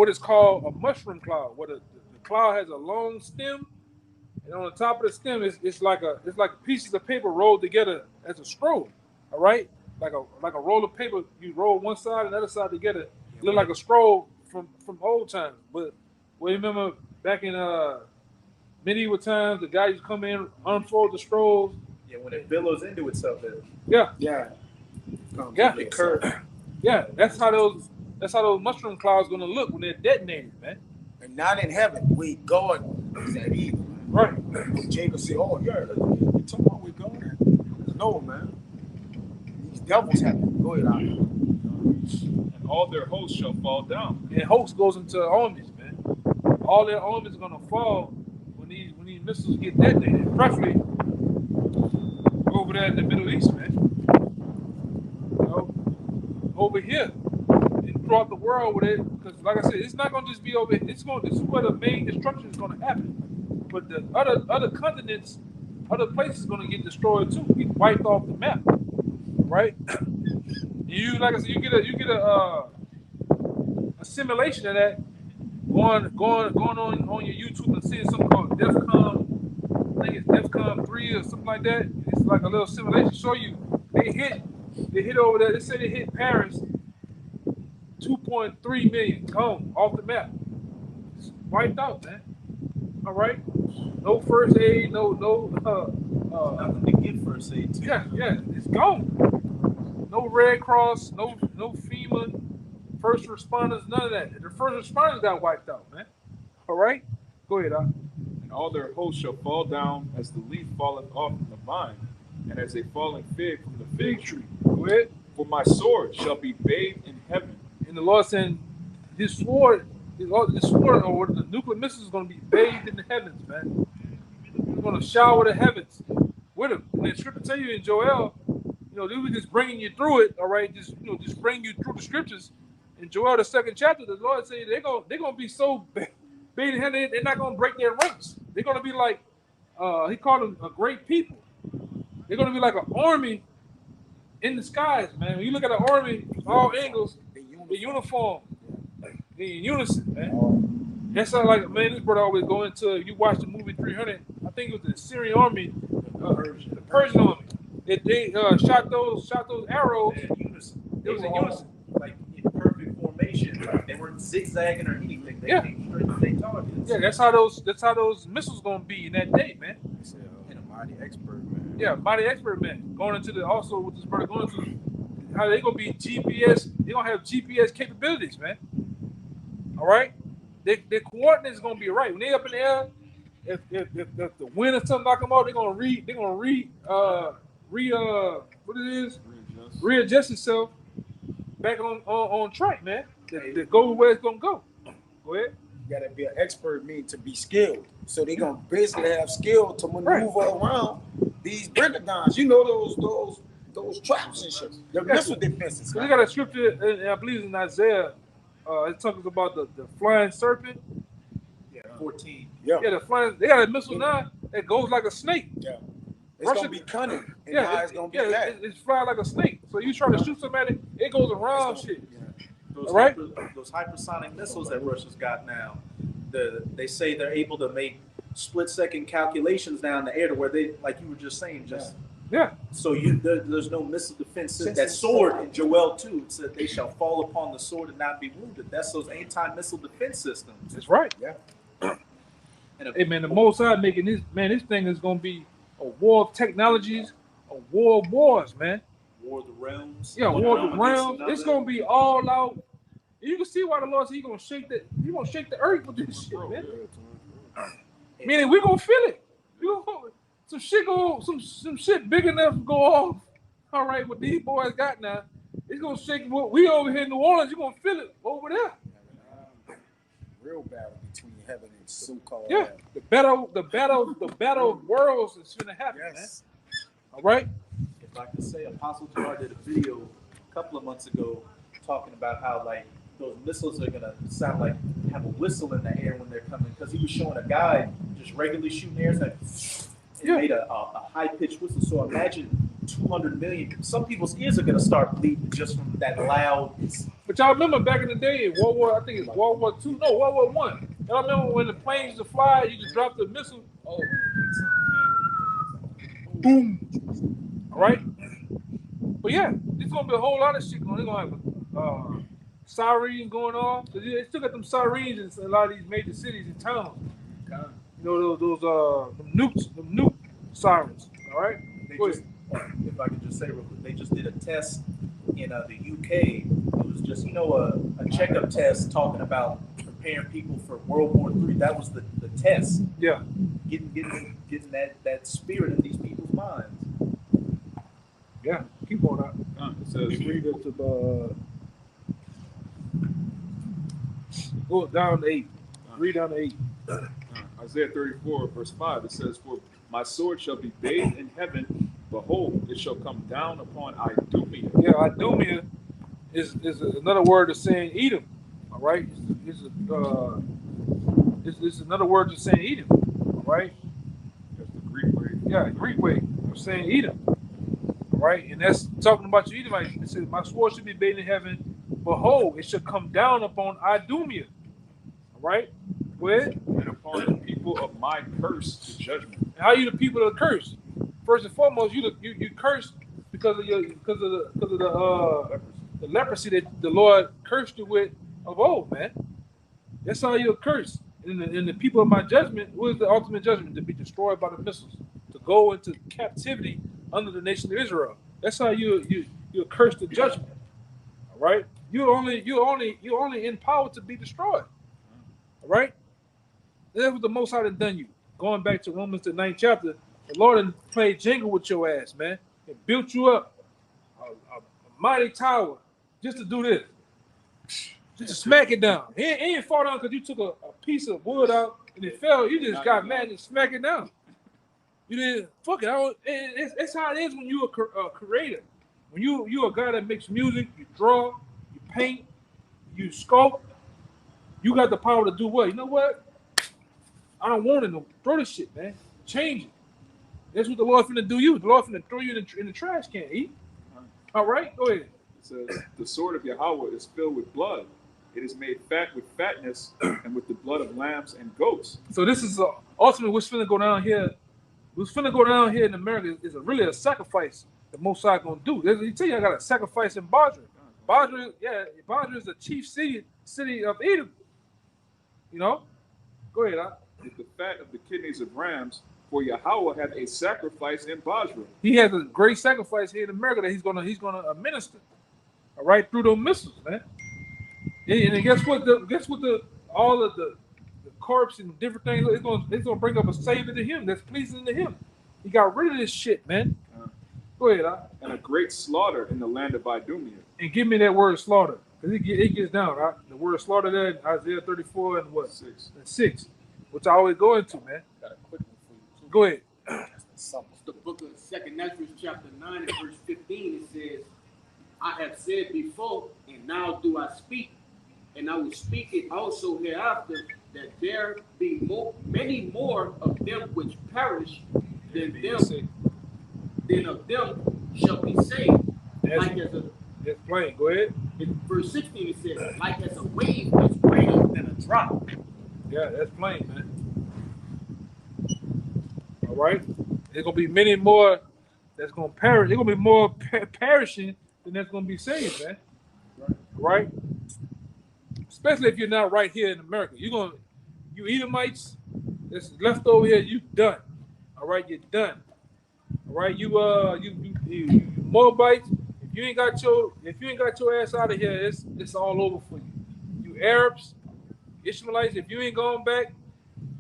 is called a mushroom cloud. Where the cloud has a long stem, and on the top of the stem it's like pieces of paper rolled together as a scroll. All right, like a roll of paper. You roll one side and the other side together. Look like a scroll from old times. But well, you remember back in medieval times, the guy used to come in, unfold the scrolls. Yeah, when it billows into itself, Yeah. The curve. Yeah, that's how those mushroom clouds gonna look when they're detonated, man. And not in heaven. We God is at evil. Right. Jacob said, "Oh yeah, you talking about we God?" No, man. These devils have it. Go ahead, Al. And all their hosts shall fall down. And host goes into armies, man. All their armies are gonna fall when these missiles get detonated. Preferably over there in the Middle East, man. You know, over here and throughout the world with it, because like I said, it's not gonna just be over. This is where the main destruction is gonna happen. But the other continents, other places, are gonna get destroyed too, get wiped off the map, right? You like I said, you get a simulation of that going on your YouTube and seeing something called DEFCON. I think it's DEFCON 3 or something like that. It's like a little simulation. Show you they hit over there. They said they hit Paris. 2.3 million gone off the map. It's wiped out, man. All right. No first aid. No. nothing to get first aid to. Yeah. It's gone. No Red Cross, no FEMA, first responders, none of that. The first responders got wiped out, man. All right? Go ahead, Al. And all their hosts shall fall down as the leaf falleth off from the vine, and as a falling fig from the fig tree. Go ahead. For my sword shall be bathed in heaven. And the Lord saying, this sword, or the nuclear missiles is going to be bathed in the heavens, man. We're going to shower the heavens with them. And the scripture tell you in Joel, they were just bringing you through it, all right? Just bring you through the scriptures. In Joel, the 2nd chapter, the Lord said they're gonna be so bathed in heaven, they're not gonna break their ranks. They're gonna be like, he called them a great people. They're gonna be like an army in the skies, man. When you look at an army, all angles, the uniform, in unison, man. That's not like, man, this brother always go into, you watch the movie 300, I think it was the Syrian army, the Persian army. They shot those arrows. In unison. It was in unison. Like in perfect formation. Like they weren't zigzagging or anything. They came straight to their targets. Yeah, that's how those missiles gonna be in that day, man. It's a mighty expert, man. Yeah, mighty expert, man. Going into also with this brother going to how they gonna be GPS. They gonna have GPS capabilities, man. All right. their coordinates gonna be right when they up in the air. If the wind or something knock them out, they're gonna what it is, readjust itself back on track, man. To go where it's gonna go. Go ahead. You gotta be an expert, mean to be skilled. So they gonna basically have skill to maneuver around these brigandines. You know those traps and shit. The missile defenses. So they got a scripture, and I believe it's in Isaiah. It talks about the flying serpent. 14. Yeah. Yeah, the flying. They got a missile now that goes like a snake. Yeah. It's gonna be cunning. And Yeah, how it's gonna be it's flying like a snake. So you try to shoot somebody, it goes around shit. Those, Right. those hypersonic missiles that Russia's got now, they say they're able to make split-second calculations down in the air to where they, like you were just saying, Yeah. So there's no missile defense system. That sword in Joel 2 said they shall fall upon the sword and not be wounded. That's those anti-missile defense systems. That's right. Yeah. Hey man, the Most High making this, man, this thing is gonna be a war of technologies, a war of wars, man. War of the realms. Yeah, one war of realm the against realms. another. It's gonna be all out. You can see why the Lord said He's gonna shake the earth with this shit, man. Meaning we gonna feel it. Some shit big enough to go off. All right, what these boys got now, it's gonna shake. We over here in New Orleans, you're gonna feel it over there. Real battle between heaven and so-called Yeah, the battle of worlds is gonna happen, Yes. man. All right. If I could say, Apostle Gerard did a video a couple of months ago talking about how like those missiles are gonna sound like have a whistle in the air when they're coming, because he was showing a guy just regularly shooting air, like it made a high pitched whistle. So imagine 200 million. Some people's ears are gonna start bleeding just from that loud. But y'all remember back in the day, in World War II, no, World War I. Y'all remember when the planes used to fly, you just drop the missile, boom. All right. But yeah, there's gonna be a whole lot of shit going. They're gonna have sirens going off. They still got them sirens in a lot of these major cities and towns. You know those them nuke sirens. All right. If I could just say real quick, they just did a test in the UK. It was just a checkup test talking about preparing people for World War III. That was the test. Yeah. Getting that spirit in these people's minds. Yeah. Keep going out. It says, Read it to the. Go down to 8. Read down to 8. Isaiah 34, verse 5, it says, "For my sword shall be bathed in heaven. Behold, it shall come down upon Idumea." Yeah, Idumea is another word of saying Edom. All right, it's another word of saying Edom. All right, That's the Greek way. yeah, Greek way of saying Edom. All right, and that's talking about your Edomites. It says, "My sword should be bathed in heaven. Behold, it shall come down upon Idumea." All right, go ahead. And upon the people of my curse to judgment. How you the people of the curse? First and foremost, you cursed because of the leprosy that the Lord cursed you with of old, man. That's how you're cursed. And the people of my judgment, what is the ultimate judgment? To be destroyed by the missiles, to go into captivity under the nation of Israel. That's how you're cursed to judgment. All right, you're only in power to be destroyed. All right, that's what the Most High done you. Going back to Romans the 9th chapter, the Lord done played jingle with your ass, man, and built you up a mighty tower just to do this, just to smack it down. He ain't fall down because you took a piece of wood out and it fell. You just got mad and smack it down. You didn't fuck it. It's how it is when you're a creator. When you're a guy that makes music, you draw, you paint, you sculpt. You got the power to do what? You know what? I don't want it. No, throw this shit, man. Change it. That's what the Lord finna do you. The Lord finna throw you in the trash can. Eat. All right, go ahead. It says, "The sword of Yahweh is filled with blood. It is made fat with fatness and with the blood of lambs and goats." So this is ultimately what's finna go down here. What's finna go down here in America is really a sacrifice the Most High gonna do. He tell you I got a sacrifice in Basra. Basra is the chief city of Edom. You know? Go ahead, With the fat of the kidneys of rams, for Yahweh hath a sacrifice in Basra. He has a great sacrifice here in America that he's gonna administer. All right, through those missiles, man. And guess what? The all of the corpse and different things. It's gonna bring up a savior to him that's pleasing to him. He got rid of this shit, man. Go ahead, And a great slaughter in the land of Idumea. and give me that word slaughter, because it gets down. Right? The word slaughter there in Isaiah 34 and what 6. and 6, which I always go into, man. Got a quick one for you too. Go ahead. It's the book of 2nd Ezra, chapter 9 and verse 15. It says, I have said before, and now do I speak, and I will speak it also hereafter, that there be many more of them which perish than of them shall be saved. That's, Like as a, that's plain. Go ahead. in verse 16 it says, like as a wave is greater than a drop. Yeah, that's plain, man. All right. There's gonna be many more that's gonna perish. There's gonna be more perishing than that's gonna be saved, man. Right? Especially if you're not right here in America. You Edomites that's left over here, you done. All right, you're done. All right, you Moabites. If you ain't got your ass out of here, it's all over for you. You Arabs, Ishmaelites, if you ain't going back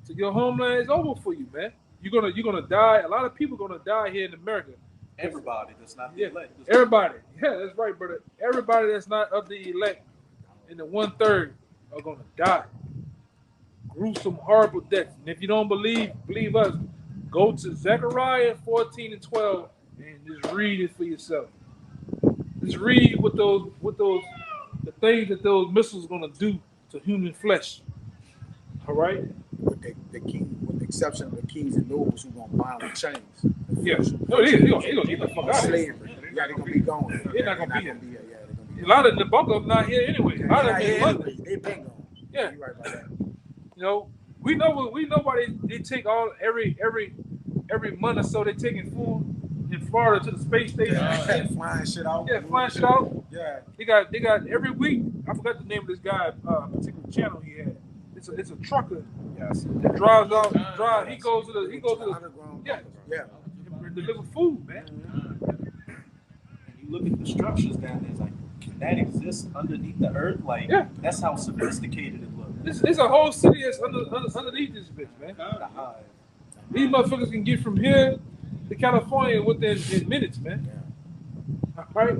to your homeland, it's over for you, man. You're gonna die. A lot of people gonna die here in America. Everybody that's not the Yeah, elect. everybody. Yeah, that's right, brother. Everybody that's not of the elect and the 1/3 are gonna die. Gruesome, horrible deaths. And if you don't believe us, go to Zechariah 14 and 12 and just read it for yourself. Just read what the things that those missiles are gonna do to human flesh. All right? With the exception of the kings and nobles who gonna bind with chains. Yeah. No, he gonna get the fuck out of here. Slavery. Yeah, they're gonna be gone. They're not gonna be here. Yeah, they're gonna be A lot of the bulk of them not here anyway. A lot of them in London. They been gone. Yeah. You're right about that. You know, we know why they take every month or so they taking food in Florida to the space station. Yeah, flying shit out. Yeah, flying shit out. Yeah. They got every week. I forgot the name of this guy, particular channel he had. It's a trucker Yes. that drives out. He goes to the underground. yeah. Yeah. deliver food, man. And you look at the structures down there, it's like, can that exist underneath the earth? Like, Yeah. that's how sophisticated it looks. It's a whole city that's underneath this bitch, man. The hive. These motherfuckers can get from here to California within minutes, man. All right?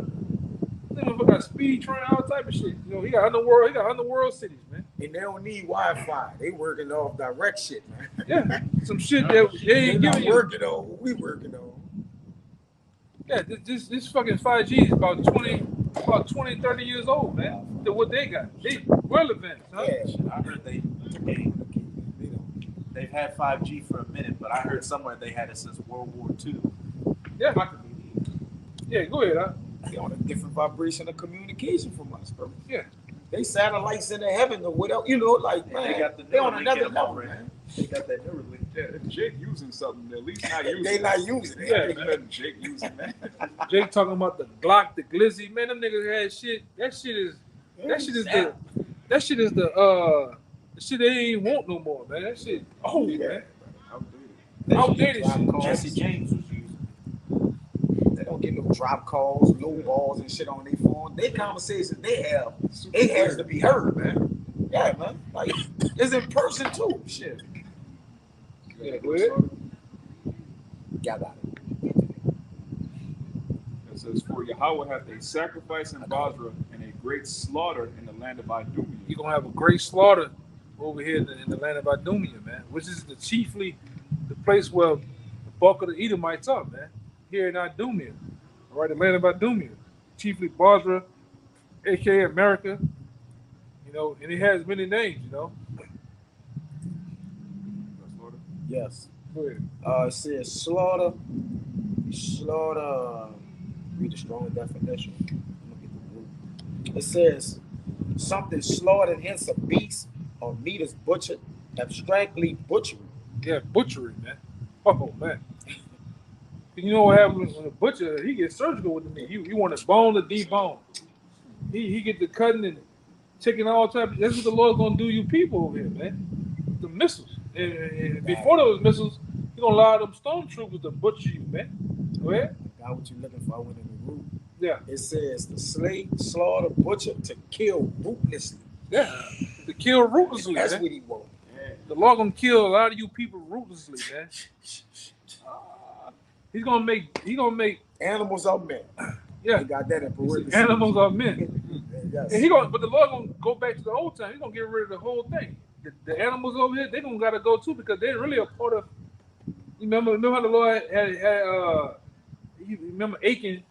This motherfucker got speed train, all type of shit. You know, he got underworld cities, man. And they don't need Wi-Fi. They working off direct shit, man. Yeah, some shit that they ain't They not giving you. working on what we working on. Yeah, this fucking 5G is about 20, 30 years old, man. Than what they got. They well advanced, huh? Yeah. I heard they've had 5G for a minute, but I heard somewhere they had it since World War II. Yeah. Yeah, go ahead, huh? They on a different vibration of communication from us, bro. Yeah. They satellites in the heaven or whatever, you know, like, Yeah, man, they got the they on Neuralink another in them level, already. man. They got that Neuralink. Yeah, if Jake using something, at least not using They it. not using it. Yeah. Ain't nothing Jake using, man. Jake talking about the Glock, the Glizzy, man. Them niggas had shit. That shit is the shit they ain't want no more, man. That shit old, man. Outdated shit. Jesse James was using They don't get no drop calls, no balls and shit on their phone. Their conversations they have, it has to be heard, man. Yeah, man. Like, it's in person too. Shit. Yeah, go ahead. Y'all got it. It says, for Yahweh hath a sacrifice in Basra and a great slaughter in the land of Idumea. You're gonna have a great slaughter over here in the land of Idumea, man, which is the place where the bulk of the Edomites are, man. Here in Idumea. All right, the land of Idumea. Chiefly Basra, aka America. You know, and it has many names, you know. Yes. Go ahead. It says slaughter. Read the strong definition. I'm gonna get the root. It says something slaughtered, hence a beast, or meat is butchered, abstractly butchery. Yeah, butchery, man. Oh man. You know what happens when a butcher, he gets surgical with the meat. You want a bone to debone. He get the cutting and taking all types. That's what the Lord's gonna do you people over here, man. The missiles. And before those missiles, He's gonna allow them stormtroopers to butcher you, man. Go ahead. Got what you looking for. I went in the root. Yeah. It says the slay, slaughter, butcher, to kill ruthlessly. Yeah. To to kill ruthlessly, That's man. what he want. The Lord gonna kill a lot of you people ruthlessly, man. He's gonna make Animals are men. yeah. He got that in parentheses. Animals are men. Yes. And but the Lord gonna go back to the old time. He's gonna get rid of the whole thing. The animals over here, they gonna gotta go too because they're really a part of. You remember how the Lord had you remember Achan,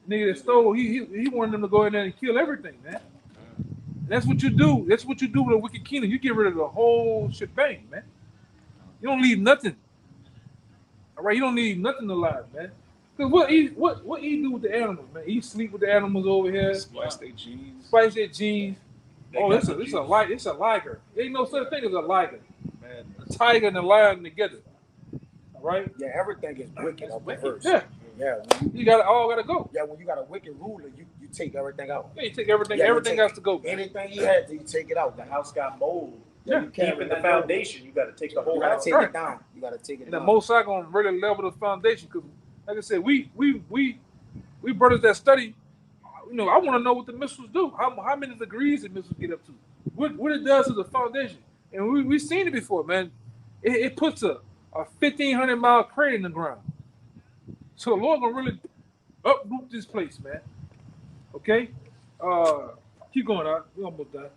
nigga that stole. He wanted them to go in there and kill everything, man. And that's what you do. That's what you do with a wicked kingdom. You get rid of the whole shebang, man. You don't leave nothing. All right, you don't leave nothing alive, man. Cause what he do with the animals, man? He sleep with the animals over here. Splice their jeans. Spice their jeans. Oh, it's a liger. Ain't no such thing as a liger. Man, A tiger and a lion together. All right. Yeah, everything is wicked or perverse. Yeah. Yeah, when You gotta go. when you got a wicked ruler, you take everything out. Yeah, you take everything. Yeah, you Everything take has to go. Man. Anything he had, you take it out. The house got mold. Yeah. you can't Even the foundation, you got to take the You whole gotta house. take Right. it down. You gotta take it And the down. Most High gonna really level the foundation. Cause like I said, we brothers that study. You know, I want to know what the missiles do. How many degrees the missiles get up to? What it does to the foundation. And we've seen it before, man. It puts a 1,500-mile crater in the ground. So the Lord gonna really uproot this place, man. Okay? Keep going out. We almost done.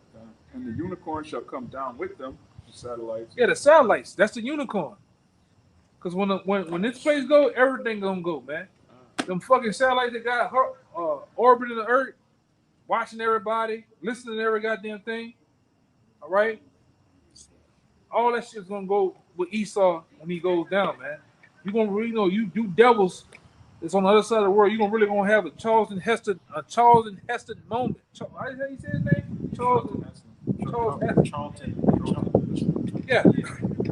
and the unicorn shall come down with them, the satellites. Yeah, the satellites. That's the unicorn. Cause when this place go, everything gonna go, man. Them fucking satellites that got orbiting the earth, watching everybody, listening to every goddamn thing. All right? All that shit's gonna go with Esau when he goes down, man. You gonna really know you devils that's on the other side of the world. You really gonna have a Charlton Heston moment. How do you say his name? Charles Heston. Charlton. Yeah,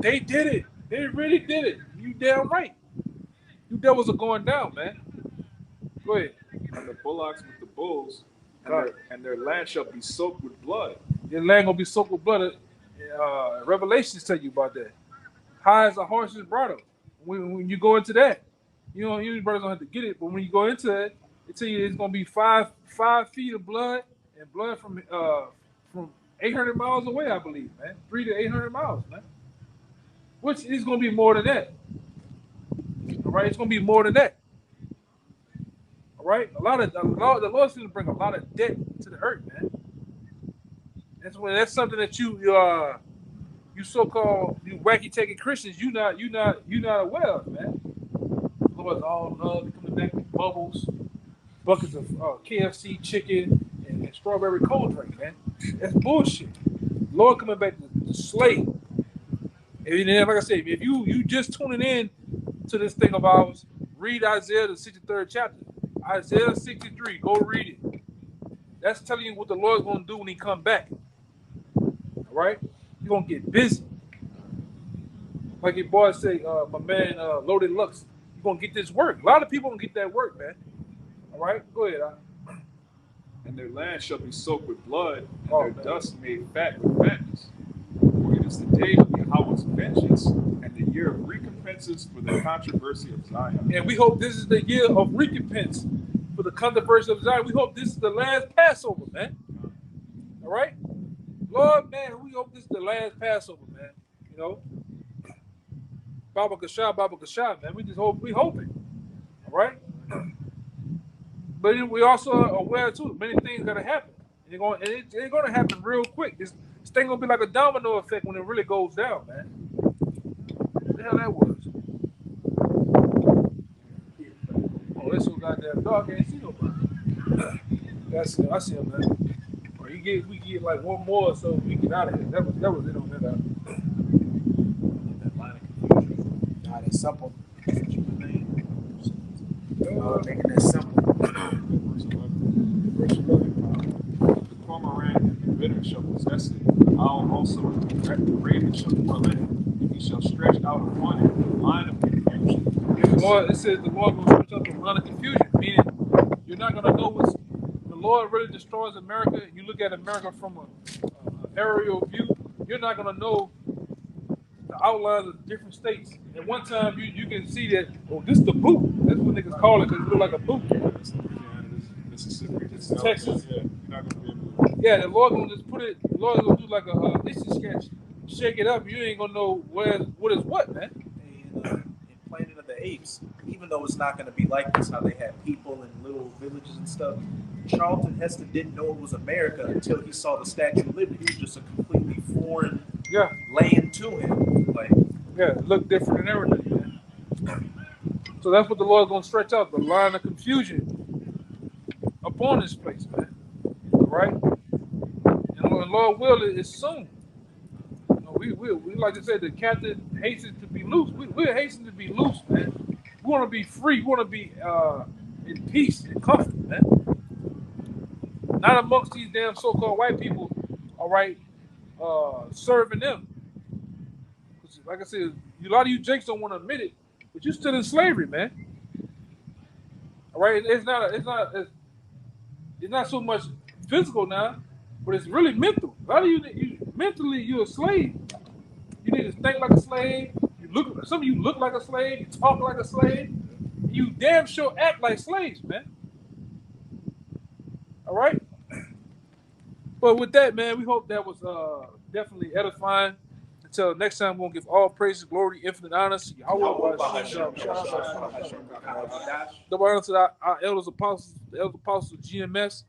they did it. They really did it. You damn right. You devils are going down, man. Go ahead. And the bullocks with the bulls, Right. and their land shall be soaked with blood. Your land gonna be soaked with blood. Revelations tell you about that. High as a horse's bridle. When you go into that, you brothers don't have to get it, but when you go into it, they tell you it's gonna be five feet of blood and blood from 800 miles away, I believe, man. 300 to 800 miles, man. Which is gonna be more than that. All right, it's gonna be more than that. All right, the Lord's gonna bring a lot of debt to the earth, man. That's something that you so-called wacky taking Christians you not aware of, man. The Lord's all love coming back with bubbles, buckets of KFC chicken and strawberry cold drink, man. That's bullshit. Lord coming back to slay. And then, like I said, if you just tuning in to this thing of ours, read Isaiah the 63rd chapter. Isaiah 63, go read it. That's telling you what the Lord's gonna do when he come back. All right? You're gonna get busy. Like your boy say, my man Loaded Lux, you're gonna get this work. A lot of people gonna get that work, man. All right, go ahead. And their land shall be soaked with blood, and Oh, their man. dust made fat with fatness. For it is the day of Yahweh's vengeance, and the year of recompenses for the controversy of Zion. And we hope this is the year of recompense for the controversy of Zion. We hope this is the last Passover, man. All right? Lord, man, we hope this is the last Passover, man. You know? Baba Kashah, man. We hope it. All right? But we also are aware, too, many things got to happen. They're going to happen real quick. This thing going to be like a domino effect when it really goes down, man. What the hell that was? Oh, this so goddamn dark. I can't see nobody. I see him, man. Or we get like one more so we get out of here. That was it on that. That line of confusion. Nah, that's simple. Making that simple. Verse 11. Verse 11. The cormorant and the bittern shall possess it. The owl also and the raven shall dwell in it. And he shall stretch out upon it a line of confusion. It says the Lord will switch up a line of confusion, meaning you're not gonna know what's. The Lord really destroys America. You look at America from an aerial view. You're not gonna know the outlines of different states. At one time, you can see that. Oh, this is the boot. That's what niggas call it because it look like a boot. Mississippi. This is Texas. Yeah, you're not going to be able to. Yeah, the Lord gonna just put it The Lord gonna do like a Lisa sketch, shake it up. You ain't gonna know what is what, man. In Planet of the Apes, even though it's not going to be like this, how they had people in little villages and stuff, Charlton Heston didn't know it was America until he saw the Statue of Liberty. It was just a completely foreign Yeah, land to him. Like, yeah, it look different and everything, man. So that's what the Lord's gonna stretch out, the line of confusion upon this place, man. All right? And Lord will is soon. You know, we like I said, the captain hastens to be loose. We're hastening to be loose, man. We want to be free. We want to be in peace and comfort, man. Not amongst these damn so-called white people, all right, serving them. 'Cause like I said, a lot of you jakes don't want to admit it, but you're still in slavery, man. All right, it's not so much physical now, but it's really mental. A lot of you mentally, you're a slave. You need to think like a slave. Some of you look like a slave. You talk like a slave. You damn sure act like slaves, man. All right. But with that, man, we hope that was definitely edifying. Until next time, we're gonna give all praises, glory, infinite honor to Yahweh. Double honor to our elders, apostles, the elders, apostles of GMS.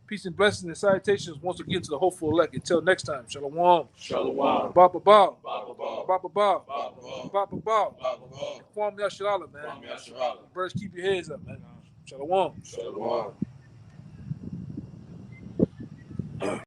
Peace and blessings and salutations once again to the hopeful elect. Until next time, shalom. Shalom. Baba Bob. Baba Bob. Baba Bob. Baba Bob. Baba Bob. Baba Bob. Kwame Yashalala, man. Kwame Yasharala. Birds, keep your heads up, man. Shalom. Shalom.